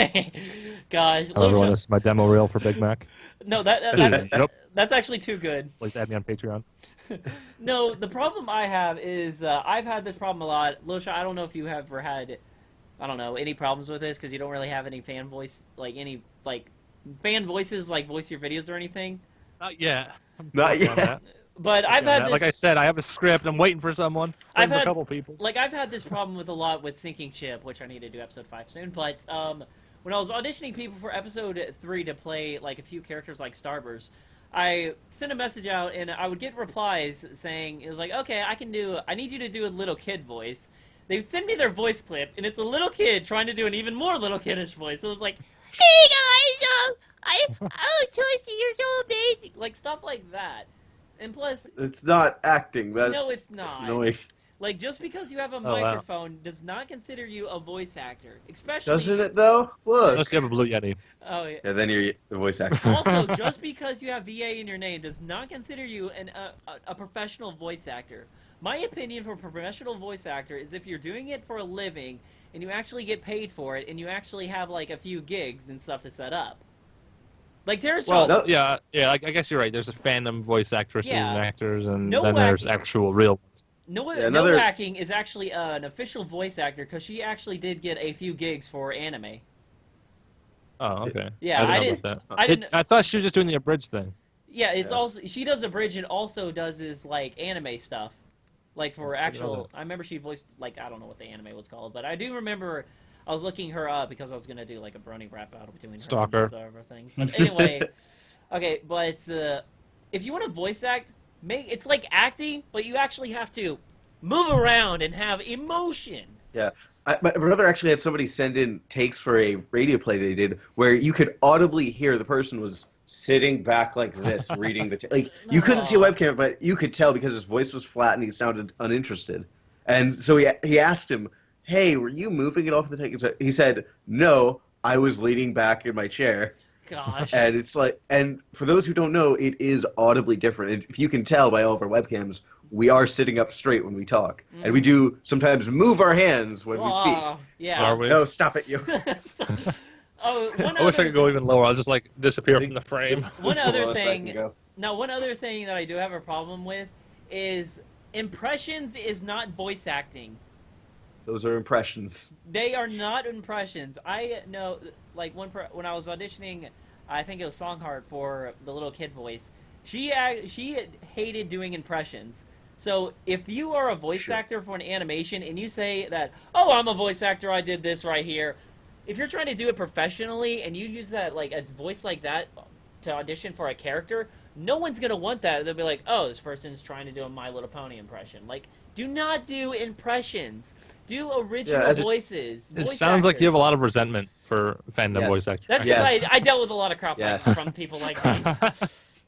Gosh. Hello, everyone. This is my demo reel for Big Mac. No, that's actually too good. Please add me on Patreon. No, the problem I have is I've had this problem a lot. Losha, I don't know if you have ever had, I don't know, any problems with this because you don't really have any fan voice, like any like fan voices, like voice your videos or anything. Not yet. Not working on yet. that. But I've had this. Like I said, I have a script. I'm waiting for someone. I've Waiting for had a couple people. Like I've had this problem with a lot with syncing chip, which I need to do episode 5 soon. But when I was auditioning people for episode 3 to play like a few characters like Starburst, I sent a message out and I would get replies saying it was like, okay, I need you to do a little kid voice. They would send me their voice clip, and it's a little kid trying to do an even more little kiddish voice. So it was like, hey guys, Tootsie, you're so amazing, like stuff like that. And plus, It's not acting. That's no, it's not. annoying. Like, just because you have a wow. microphone does not consider you a voice actor. Especially... Doesn't it though? Look. Unless you have a Blue Yeti. Oh, yeah. Yeah, then you're the voice actor. Also, just because you have VA in your name does not consider you a professional voice actor. My opinion for professional voice actor is if you're doing it for a living and you actually get paid for it and you actually have, like, a few gigs and stuff to set up. Like, there's... Well, yeah, I guess you're right. There's a fandom voice actresses and actors, and then there's actual real ones. No Hacking is actually an official voice actor because she actually did get a few gigs for anime. Oh, okay. Yeah, I thought she was just doing the abridged thing. Yeah, it's also she does abridged and also does his like anime stuff, like for actual. I remember she voiced like I don't know what the anime was called, but I do remember I was looking her up because I was gonna do like a brony rap battle between Stalker. her and everything. But anyway, okay, but if you want to voice act, it's like acting, but you actually have to move around and have emotion. Yeah. My brother actually had somebody send in takes for a radio play they did where you could audibly hear the person was sitting back like this reading the you couldn't see a webcam, but you could tell because his voice was flat and he sounded uninterested. And so he asked him, hey, were you moving it off the take? He said, no, I was leaning back in my chair. Gosh. And it's like, and for those who don't know, it is audibly different. And if you can tell by all of our webcams, we are sitting up straight when we talk. And we do sometimes move our hands when we speak. Yeah. Are we? No, stop it, you. I wish I could go even lower. I'll just like disappear from the frame. One other thing that I do have a problem with is impressions is not voice acting. Those are impressions. They are not impressions. I know, like when I was auditioning, I think it was Songheart for the little kid voice. She hated doing impressions. So if you are a voice actor for an animation and you say that, oh, I'm a voice actor, I did this right here. If you're trying to do it professionally and you use that like a voice like that to audition for a character, no one's gonna want that. They'll be like, oh, this person's trying to do a My Little Pony impression. Like, do not do impressions. Do original voices. It sounds like you have a lot of resentment for fandom voice actors. That's because I dealt with a lot of crap from people like these.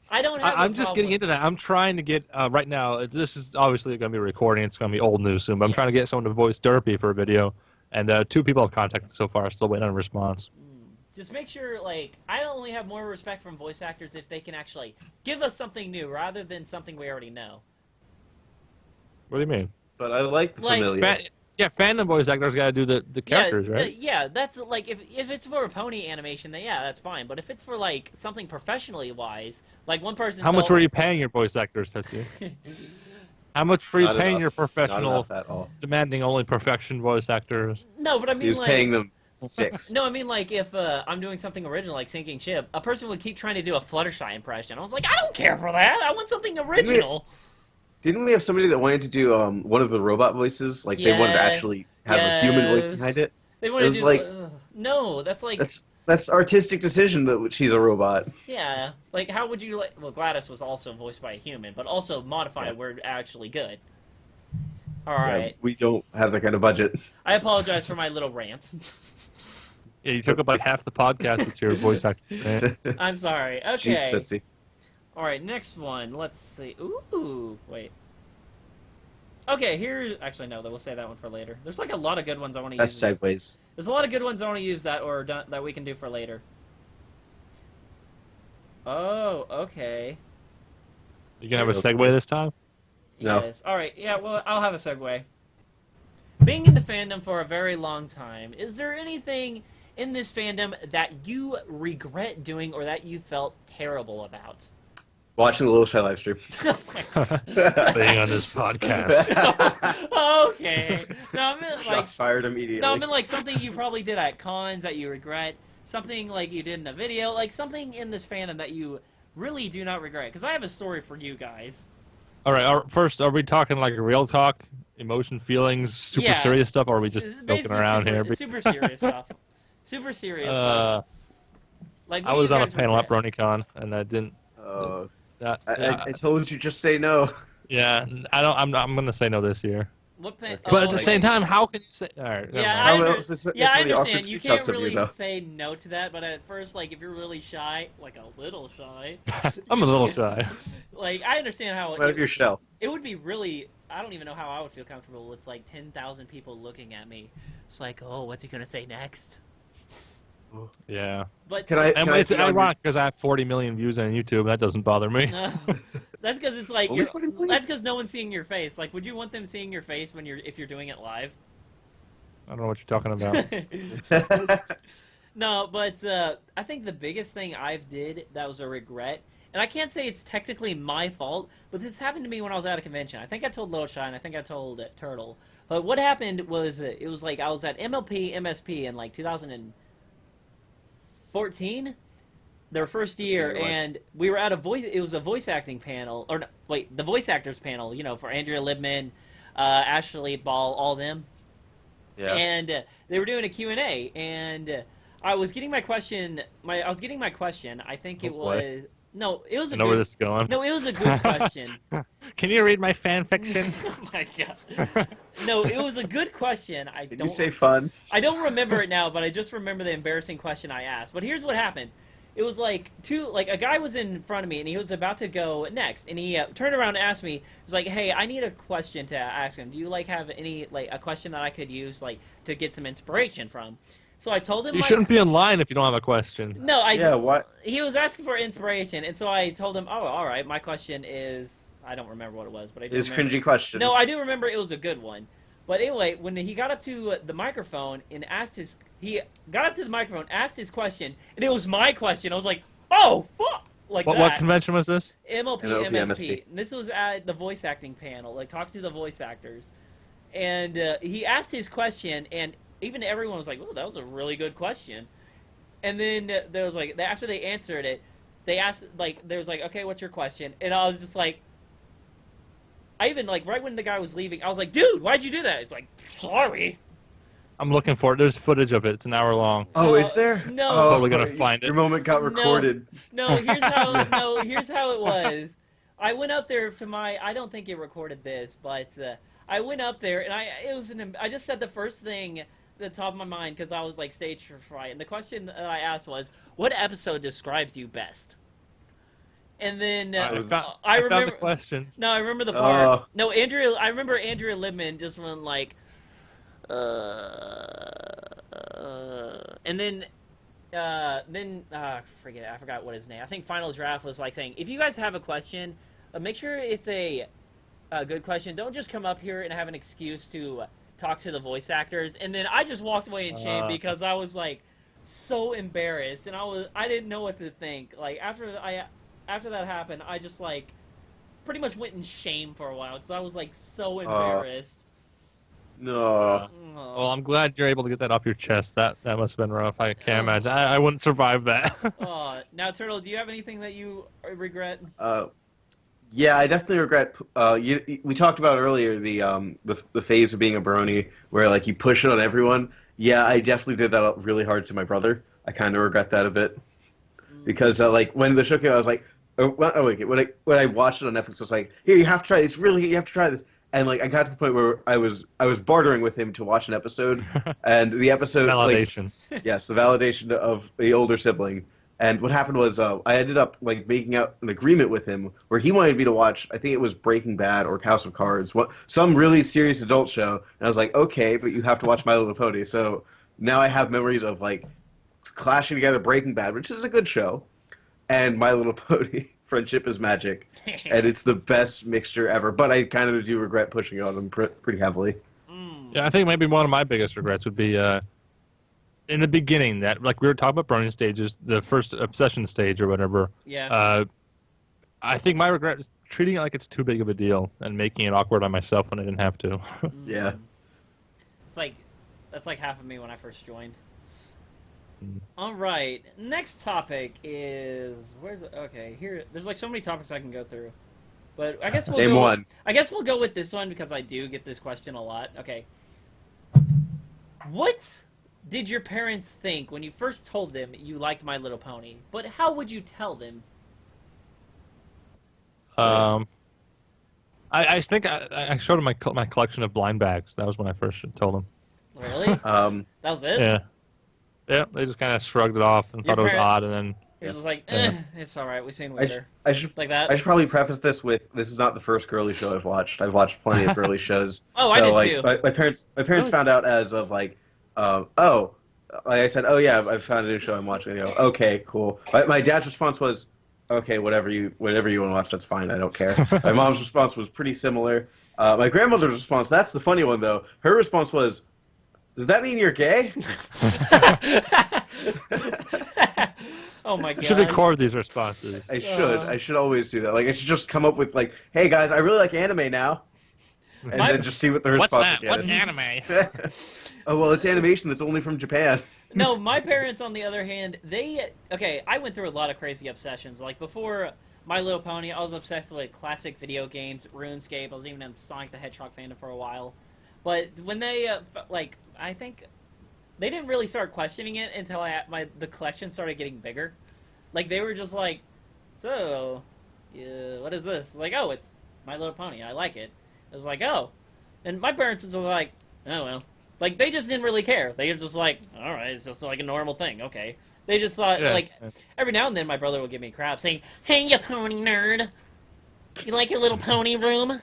I don't have I'm just getting into that. I'm trying to get, right now, this is obviously going to be a recording. It's going to be old news soon, but I'm trying to get someone to voice Derpy for a video. And 2 people have contacted so far. Still waiting on a response. Just make sure, like, I only have more respect from voice actors if they can actually give us something new rather than something we already know. What do you mean? But I like the familiar. Fandom voice actors got to do the characters, right? That's like if it's for a pony animation, then that's fine. But if it's for like something professionally wise, like one person. How much were you paying your voice actors, Tootsie? How much were you paying your professional, demanding only perfection voice actors? No, but I mean, he was paying them 6. No, I mean like if I'm doing something original like Sinking Chip, a person would keep trying to do a Fluttershy impression. I was like, I don't care for that. I want something original. Didn't we have somebody that wanted to do one of the robot voices? Like they wanted to actually have a human voice behind it. They wanted to do no, that's like that's artistic decision that she's a robot. Yeah, like how would you like? Well, Gladys was also voiced by a human, but also modified were actually good. All right, we don't have that kind of budget. I apologize for my little rant. Yeah, you took up like half the podcast with your voice actor. I'm sorry. Okay. Jeez, Tootsie. All right, next one. Let's see. Ooh, wait. Okay, here. Actually, no. We'll say that one for later. There's like a lot of good ones I want to use. That's segues. There's a lot of good ones I want to use that we can do for later. Oh, okay. You gonna have a segue this time? Yes. No. All right. Yeah. Well, I'll have a segue. Being in the fandom for a very long time, is there anything in this fandom that you regret doing or that you felt terrible about? Watching the Toodleshy live stream. Being on this podcast. Okay. No, I mean like fired immediately. No, I mean like something you probably did at cons that you regret. Something like you did in a video. Like something in this fandom that you really do not regret. Because I have a story for you guys. All right. First, are we talking like real talk, emotion, feelings, super serious stuff, or are we just joking around here? Super serious stuff. Super serious stuff. Like, I was on a panel at BronyCon, and I didn't. I told you just say no. Yeah, I don't. I'm gonna say no this year. What but at the same time, how can you say? All right. I understand. You can't really say no to that. But at first, like, if you're really shy, like a little shy. I'm a little shy. Like, I understand how. Out of your shell. It would be really. I don't even know how I would feel comfortable with like 10,000 people looking at me. It's like, oh, what's he gonna say next? Yeah. But it's ironic because I have 40 million views on YouTube, and that doesn't bother me. That's because it's like that's because no one's seeing your face. Like, would you want them seeing your face when if you're doing it live? I don't know what you're talking about. No, but I think the biggest thing I've did that was a regret, and I can't say it's technically my fault, but this happened to me when I was at a convention. I think I told Little Shy, and I think I told Turtle. But what happened was it was like I was at MSP in like 2014, their first year, and we were at it was a voice acting panel, or no, wait, the voice actors panel, you know, for Andrea Libman, Ashley Ball, all them. Yeah. And they were doing a Q&A, and I was getting my question. I think it was. No, it was a good. Where this is going. No, it was a good question. Can you read my fan fiction? Oh my god. No, it was a good question. Did you say fun? I don't remember it now, but I just remember the embarrassing question I asked. But here's what happened. It was like a guy was in front of me, and he was about to go next, and he turned around and asked me. He was like, "Hey, I need a question to ask him. Do you like have any like a question that I could use like to get some inspiration from?" So I told him you shouldn't be in line if you don't have a question. No, what? He was asking for inspiration, and so I told him, "Oh, all right. My question is I don't remember what it was, but I do remember. Cringy question." No, I do remember it was a good one. But anyway, when he got up to the microphone and asked his question, and it was my question. I was like, "Oh, fuck!" Like that. What convention was this? MSP. And this was at the voice acting panel. Like, talk to the voice actors, and he asked his question, and even everyone was like, "Oh, that was a really good question." And then there was like, after they answered it, they asked like, there was like, "Okay, what's your question?" And I was just like, I even like right when the guy was leaving, I was like, "Dude, why'd you do that?" It's like, "Sorry." I'm looking for it. There's footage of it. It's an hour long. Oh, is there? No. Oh, totally gonna find it. Your moment got recorded. No, here's how it was. I went up there to I don't think it recorded this, but I went up there and I just said the first thing at the top of my mind because I was like stage fright. And the question that I asked was, "What episode describes you best?" And then I remember the question. No, I remember the part. No, I remember Andrea Libman just went like, and then forget it. I forgot what his name. I think Final Draft was like saying, if you guys have a question, make sure it's a good question. Don't just come up here and have an excuse to talk to the voice actors. And then I just walked away in shame because I was like so embarrassed, and I didn't know what to think. Like after that happened, I just like pretty much went in shame for a while because I was like so embarrassed. No. Well, I'm glad you're able to get that off your chest. That must have been rough. I can't imagine. I wouldn't survive that. Now, Turtle, do you have anything that you regret? Yeah, I definitely regret. We talked about earlier the phase of being a brony where like you push it on everyone. Yeah, I definitely did that really hard to my brother. I kind of regret that a bit because like when the show came out, I was like, when I watched it on Netflix, I was like, here, you have to try this. Really, you have to try this. And like I got to the point where I was bartering with him to watch an episode, and the episode validation. Like, yes, the validation of the older sibling. And what happened was I ended up like making out an agreement with him where he wanted me to watch. I think it was Breaking Bad or House of Cards, some really serious adult show. And I was like, okay, but you have to watch My Little Pony. So now I have memories of like clashing together Breaking Bad, which is a good show, and My Little Pony. Friendship is magic, and it's the best mixture ever. But I kind of do regret pushing it on them pretty heavily. Yeah, I think maybe one of my biggest regrets would be in the beginning that, like we were talking about brony stages, the first obsession stage or whatever. Yeah. I think my regret is treating it like it's too big of a deal and making it awkward on myself when I didn't have to. Yeah. That's like half of me when I first joined. All right. Next topic is where's it? Okay, here. There's like so many topics I can go through, but I guess we'll Name go. one. I guess we'll go with this one because I do get this question a lot. Okay. What did your parents think when you first told them you liked My Little Pony? But how would you tell them? I think I showed him my collection of blind bags. That was when I first told him. Really? That was it? Yeah. Yeah, they just kind of shrugged it off and thought it was odd, and then... It was like, it's alright, we've seen I Winter. should Like that? I should probably preface this with this is not the first girly show I've watched. I've watched plenty of girly shows. Oh, so, I did like, too. My parents found out as of like, like I said, oh yeah, I've found a new show I'm watching. They go, okay, cool. My dad's response was, okay, whatever you want to watch, that's fine. I don't care. My mom's response was pretty similar. My grandmother's response, that's the funny one though. Her response was, does that mean you're gay? Oh my god. You should record these responses. I should. I should always do that. Like I should just come up with like, hey guys, I really like anime now. And then just see what the response is. What's anime? Oh, well, it's animation that's only from Japan. No, my parents, on the other hand, I went through a lot of crazy obsessions. Like, before My Little Pony, I was obsessed with classic video games, RuneScape. I was even in Sonic the Hedgehog fandom for a while. But when they, I think they didn't really start questioning it until the collection started getting bigger. Like, they were just like, so, what is this? Like, oh, it's My Little Pony. I like it. It was like, oh. And my parents were just like, oh, well. Like, they just didn't really care. They were just like, all right, it's just like a normal thing. Okay. They just thought, every now and then my brother would give me crap saying, hey, you pony nerd. You like your little pony room?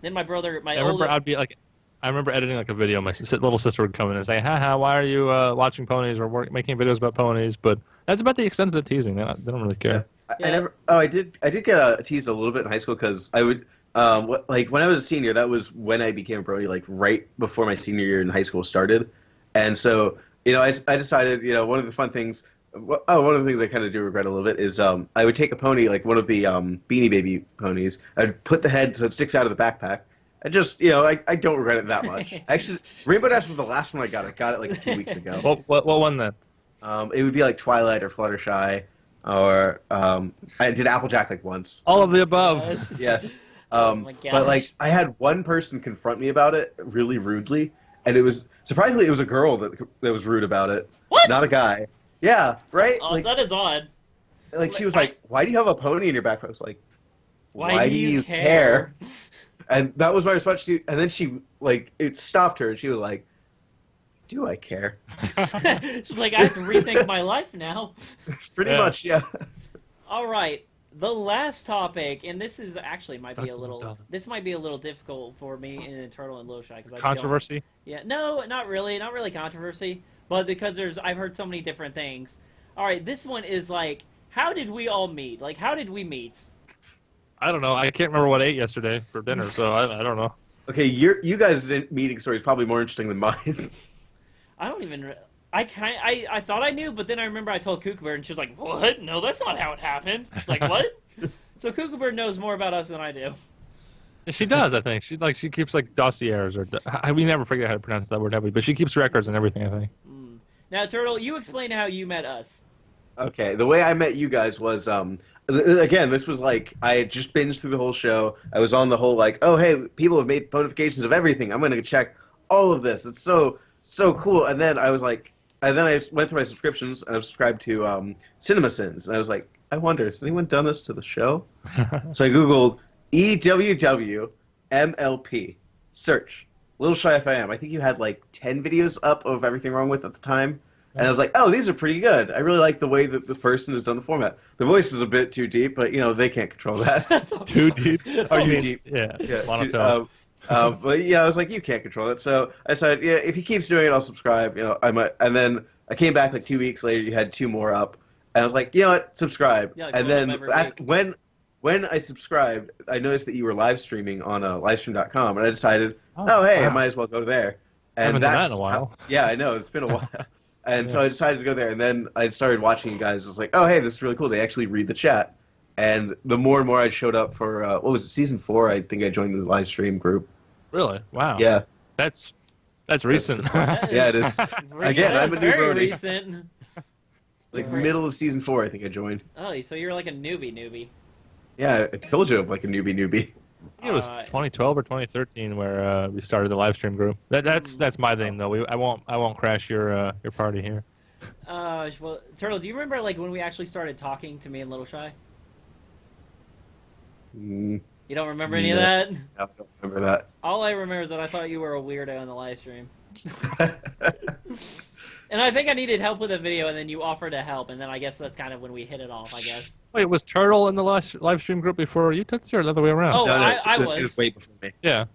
Then my brother, I remember editing like a video. My little sister would come in and say, haha, why are you watching ponies or making videos about ponies? But that's about the extent of the teasing. They don't really care. Yeah. I did get teased a little bit in high school because I would, like when I was a senior, that was when I became a Brody, like right before my senior year in high school started. And so, I decided, one of the fun things, one of the things I kind of do regret a little bit is I would take a pony, like one of the Beanie Baby ponies. I'd put the head so it sticks out of the backpack. I just, I don't regret it that much. Actually, Rainbow Dash was the last one I got. I got it like 2 weeks ago. What one then? It would be like Twilight or Fluttershy, or I did Applejack like once. All of the above. Yes. Oh my gosh. But like I had one person confront me about it really rudely, and it was surprisingly it was a girl that was rude about it. What? Not a guy. Yeah, right? Oh, like, that is odd. Like she was like, "Why do you have a pony in your backpack?" I was like, Why do you care? And that was my response. And then she it stopped her, and she was like, "Do I care?" She's like, I have to rethink my life now. Pretty much, yeah. All right, the last topic, and this is actually might be a little difficult for me in Turtle and Little Shy because Controversy? No, not really controversy, but because I've heard so many different things. All right, this one is like, how did we all meet? Like, how did we meet? I don't know. I can't remember what I ate yesterday for dinner, so I don't know. Okay, you guys' meeting story is probably more interesting than mine. I don't even. I thought I knew, but then I remember I told Kookaburn, and she was like, "What? No, that's not how it happened." It's like, what? So Kookaburn knows more about us than I do. She does, I think. She keeps like dossiers, or we never figured out how to pronounce that word, have we? But she keeps records and everything, I think. Now, Turtle, you explain how you met us. Okay, the way I met you guys was again, this was like I had just binged through the whole show. I was on the whole like, oh hey, people have made notifications of everything. I'm gonna check all of this. It's so cool. And then I was like, and then I went through my subscriptions and I subscribed to CinemaSins, and I was like, I wonder, has anyone done this to the show? So I googled EWWMLP, search Little Shy FIM. I think you had like 10 videos up of everything wrong with at the time. And I was like, oh, these are pretty good. I really like the way that this person has done the format. The voice is a bit too deep, but, they can't control that. Too deep? Too deep. Yeah, monotone. But, yeah, I was like, you can't control it. So I said, yeah, if he keeps doing it, I'll subscribe. I might. And then I came back like 2 weeks later. You had 2 more up. And I was like, you know what, subscribe. Yeah, like and then when I subscribed, I noticed that you were live streaming on livestream.com. And I decided, hey, I might as well go there. And I haven't done that in a while. Yeah, I know. It's been a while. And so I decided to go there, and then I started watching you guys. I was like, oh, hey, this is really cool. They actually read the chat. And the more and more I showed up for, what was it, Season 4, I think I joined the live stream group. Really? Wow. Yeah. That's recent. Yeah, it is. Again, I'm a new very Brody. recent. Like middle of season 4, I think I joined. Oh, so you're like a newbie. Yeah, I told you I'm like a newbie. I think it was 2012 or 2013 where we started the live stream group. That's my thing though. I won't crash your party here. Well, Turtle, do you remember like when we actually started talking to me and Little Shy? You don't remember any of that? No, I don't remember that. All I remember is that I thought you were a weirdo in the live stream. And I think I needed help with a video, and then you offered to help, and then I guess that's kind of when we hit it off, I guess. Wait, was Turtle in the live stream group before you took it, or the other way around? Oh, No, I she was. was way before me. Yeah,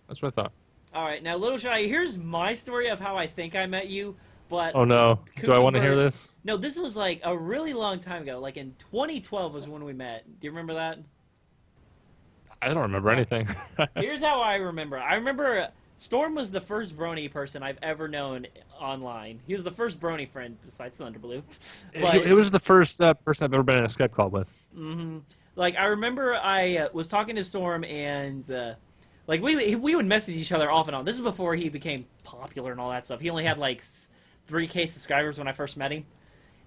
that's what I thought. All right, now, Little Shy, here's my story of how I think I met you, but... Oh, no. Do I want to hear this? No, this was like a really long time ago. Like in 2012 was when we met. Do you remember that? I don't remember anything. Here's how I remember. I remember Storm was the first Brony person I've ever known online. He was the first Brony friend besides Thunderblue. But it was the first person I've ever been in a Skype call with. Mm-hmm. Like, I remember I was talking to Storm, and like we would message each other off and on. This is before he became popular and all that stuff. He only had like 3K subscribers when I first met him.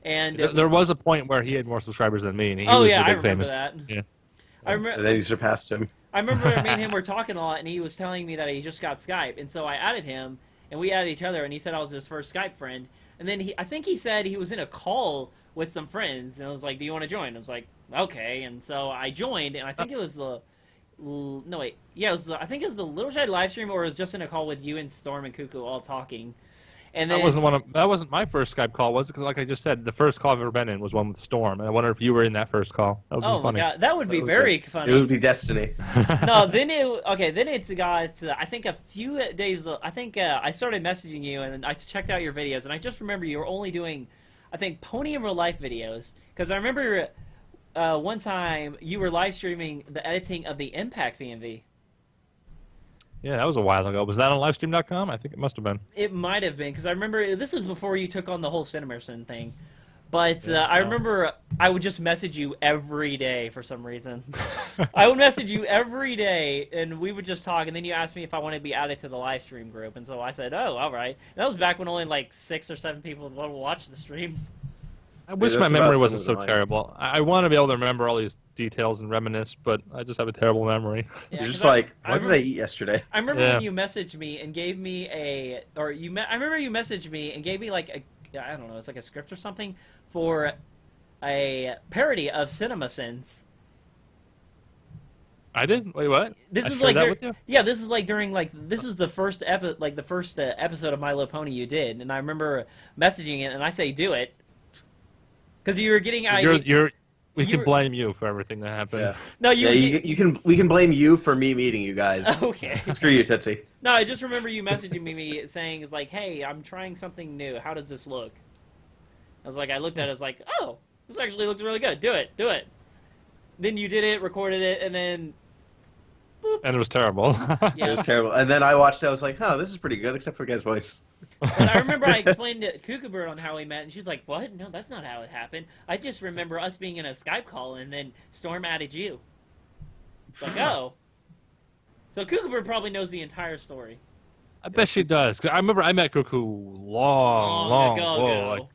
And there was a point where he had more subscribers than me, and he oh was yeah, the I big remember famous. that. Yeah. I remember. And then he surpassed him. I remember me and him were talking a lot, and he was telling me that he just got Skype, and so I added him, and we added each other, and he said I was his first Skype friend, and then I think he said he was in a call with some friends, and I was like, "Do you want to join?" I was like, "Okay," and so I joined, and I think it was the, no wait, yeah, it was I think it was the Little Shy live stream, or it was just in a call with you and Storm and Cuckoo all talking. And then, that wasn't my first Skype call, was it? Because like I just said, the first call I've ever been in was one with Storm, and I wonder if you were in that first call. That would be funny. My god, that would be very funny. It would be destiny. No, then it's got I think a few days. I think I started messaging you, and I checked out your videos, and I just remember you were only doing, I think, Pony in Real Life videos, because I remember one time you were live streaming the editing of the Impact PMV. Yeah, that was a while ago. Was that on livestream.com? I think it must have been. It might have been, because I remember this was before you took on the whole Cinemerson thing. But I remember I would just message you every day for some reason. I would message you every day, and we would just talk, and then you asked me if I wanted to be added to the live stream group, and so I said, oh, all right. And that was back when only like 6 or 7 people would watch the streams. I wish my memory wasn't so terrible. I want to be able to remember all these details and reminisce, but I just have a terrible memory. Yeah, you're just like, what did I eat yesterday? I remember when you messaged me and gave me I remember you messaged me and gave me like I don't know, it's like a script or something for a parody of CinemaSins. I did? Wait, what? This is like this is like during this is the first episode of My Little Pony you did, and I remember messaging it, and I say do it because you were getting we can blame you for everything that happened. Yeah. No, we can blame you for me meeting you guys. Okay. Screw you, Tootsie. No, I just remember you messaging me saying, it's like, hey, I'm trying something new. How does this look? I was like, I looked at it, I was like, oh, this actually looks really good. Do it. Then you did it, recorded it, and then boop. And it was terrible. Yeah. It was terrible. And then I watched it, I was like, oh, this is pretty good, except for Guy's voice. But I remember I explained to Cuckoo Bird on how we met, and she's like, what? No, that's not how it happened. I just remember us being in a Skype call, and then Storm added you. It's like, oh. So Cuckoo Bird probably knows the entire story. I bet she does. 'Cause I remember I met Cuckoo long ago, like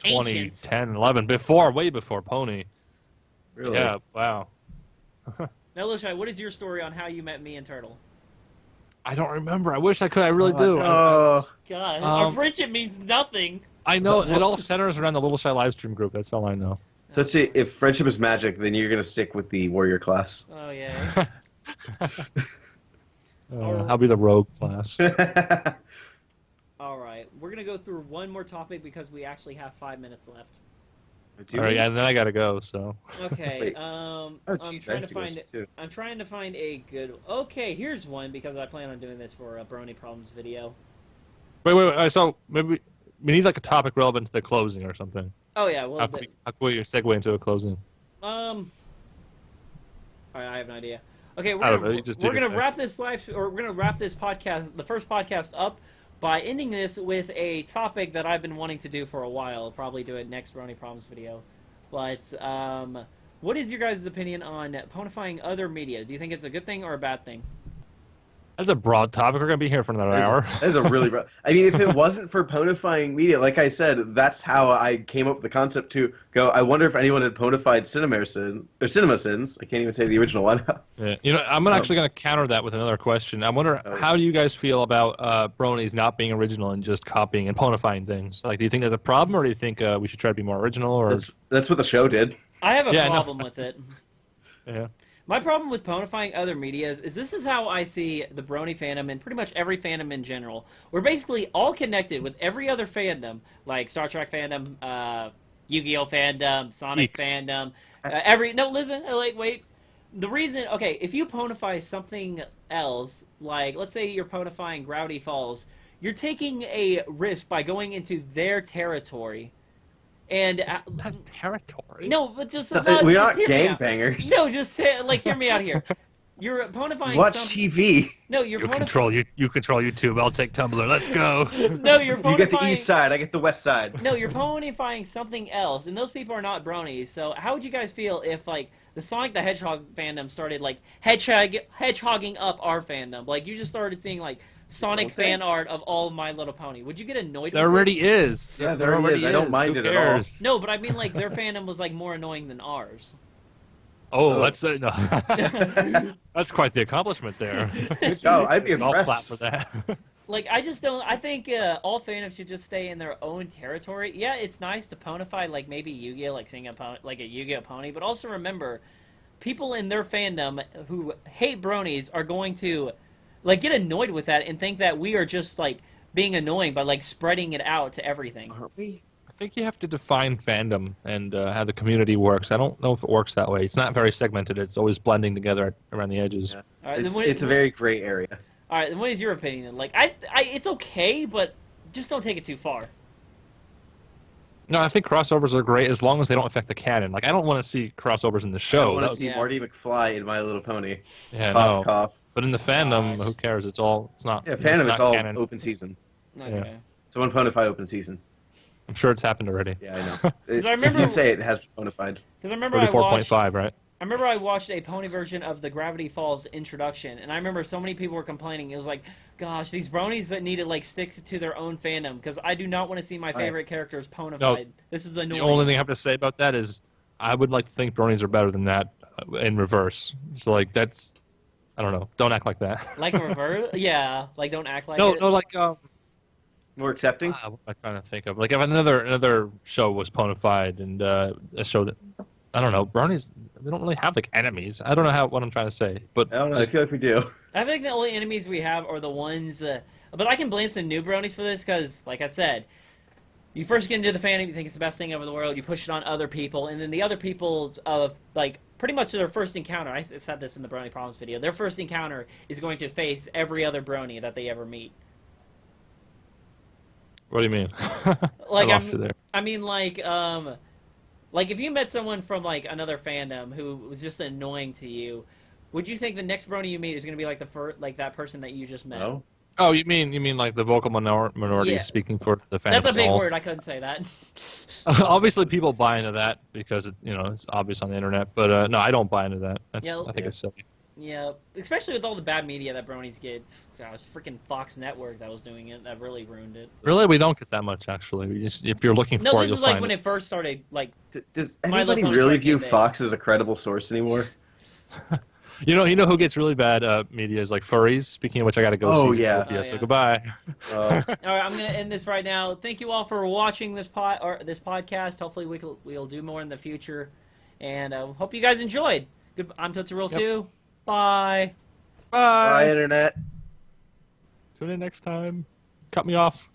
2010, 11, way before Pony. Really? Yeah, wow. Now, Lushai, what is your story on how you met me and Turtle? I don't remember. I wish I could. I really do. Oh. God, our friendship means nothing. I know. It all centers around the Little Shy livestream group. That's all I know. Tootsie, if friendship is magic, then you're going to stick with the warrior class. Oh, yeah. I'll be the rogue class. All right. We're going to go through one more topic because we actually have 5 minutes left. All right, and then I gotta go. So. Okay. I'm trying to find a good. Okay, here's one because I plan on doing this for a Brony Problems video. Wait. So maybe we need like a topic relevant to the closing or something. Oh yeah. Well. How can we segue into a closing? All right, I have an idea. Okay, we're gonna wrap this podcast, the first podcast, up by ending this with a topic that I've been wanting to do for a while. I'll probably do it next Brony Problems video. But what is your guys' opinion on ponifying other media? Do you think it's a good thing or a bad thing? That's a broad topic. We're gonna be here for another hour. That is a really rough. I mean, if it wasn't for ponifying media, like I said, that's how I came up with the concept to go. I wonder if anyone had ponified CinemaSins. I can't even say the original one. Yeah. You know, I'm actually gonna counter that with another question. I wonder how do you guys feel about bronies not being original and just copying and ponifying things? Like, do you think there's a problem, or do you think we should try to be more original? Or That's what the show did. I have a problem with it. Yeah. My problem with ponifying other medias is this is how I see the Brony fandom and pretty much every fandom in general. We're basically all connected with every other fandom, like Star Trek fandom, Yu-Gi-Oh fandom, Sonic fandom. Wait. The reason, okay, if you ponify something else, like let's say you're ponifying Gravity Falls, you're taking a risk by going into their territory. And it's not territory. No, but just we're not gangbangers. No, just hear me out here. You're ponifying. Watch TV. No, you control YouTube. I'll take Tumblr. Let's go. No, you're ponifying. You get the east side. I get the west side. No, you're ponifying something else, and those people are not bronies. So how would you guys feel if like the Sonic the Hedgehog fandom started like hedgehogging up our fandom? Like you just started seeing like Sonic fan art of all My Little Pony. Would you get annoyed with There already is. Yeah, there already is. I don't mind it at all. No, but I mean like their fandom was like more annoying than ours. Oh, that's no. That's quite the accomplishment there. Good job. I'd be impressed. I'll clap for that. Like, I just don't... I think all fandoms should just stay in their own territory. Yeah, it's nice to ponify, like, maybe Yu-Gi-Oh! Like, seeing a Yu-Gi-Oh! Pony, but also remember, people in their fandom who hate bronies are going to, like, get annoyed with that and think that we are just, like, being annoying by, like, spreading it out to everything. Aren't we? I think you have to define fandom and how the community works. I don't know if it works that way. It's not very segmented. It's always blending together around the edges. Yeah. All right, It's a very gray area. All right, then what is your opinion? Like, it's okay, but just don't take it too far. No, I think crossovers are great as long as they don't affect the canon. Like, I don't want to see crossovers in the show. I want to see Marty McFly in My Little Pony. Yeah, cough, no. cough. But in the fandom, who cares? It's not. Yeah, fandom. It's all canon. open season. Okay. Yeah. Someone ponify open season. I'm sure it's happened already. Yeah, I know. I remember, if you say it has been pontified. Because I remember 34.5, right? I remember I watched a pony version of the Gravity Falls introduction, and I remember so many people were complaining. It was like, gosh, these bronies that need to like stick to their own fandom because I do not want to see my favorite characters ponified. No, this is annoying. The only thing I have to say about that is I would like to think bronies are better than that in reverse. So like that's, I don't know. Don't act like that. Like reverse? Yeah. Like don't act like no, it. No, like more accepting. What am I trying to think of? Like if another show was ponified and a show that I don't know, bronies they don't really have like enemies. I don't know what I'm trying to say, but I don't know. I feel like we do. I think the only enemies we have are the ones. But I can blame some new bronies for this because, like I said, you first get into the fandom, you think it's the best thing ever in the world, you push it on other people, and then the other people's like pretty much their first encounter. I said this in the Brony Problems video. Their first encounter is going to face every other brony that they ever meet. What do you mean? Like I lost you there. I mean, like if you met someone from like another fandom who was just annoying to you, would you think the next brony you meet is going to be like that person that you just met? No. Oh, you mean like the vocal minority speaking for the fandom? That's a big word. I couldn't say that. Obviously, people buy into that because it's obvious on the internet. But no, I don't buy into that. I think it's silly. Yeah, especially with all the bad media that bronies get. Gosh, freaking Fox Network that was doing it. That really ruined it. Really, we don't get that much actually. If you're looking for it, no, this is like when it first started. Like, does anybody really view Fox as a credible source anymore? You know who gets really bad media is like furries. Speaking of which, I got to go. Oh see yeah. So goodbye. All right, I'm gonna end this right now. Thank you all for watching this podcast. Hopefully, we'll do more in the future, and hope you guys enjoyed. I'm TootsieRoll2. Bye. Bye, Internet. Tune in next time. Cut me off.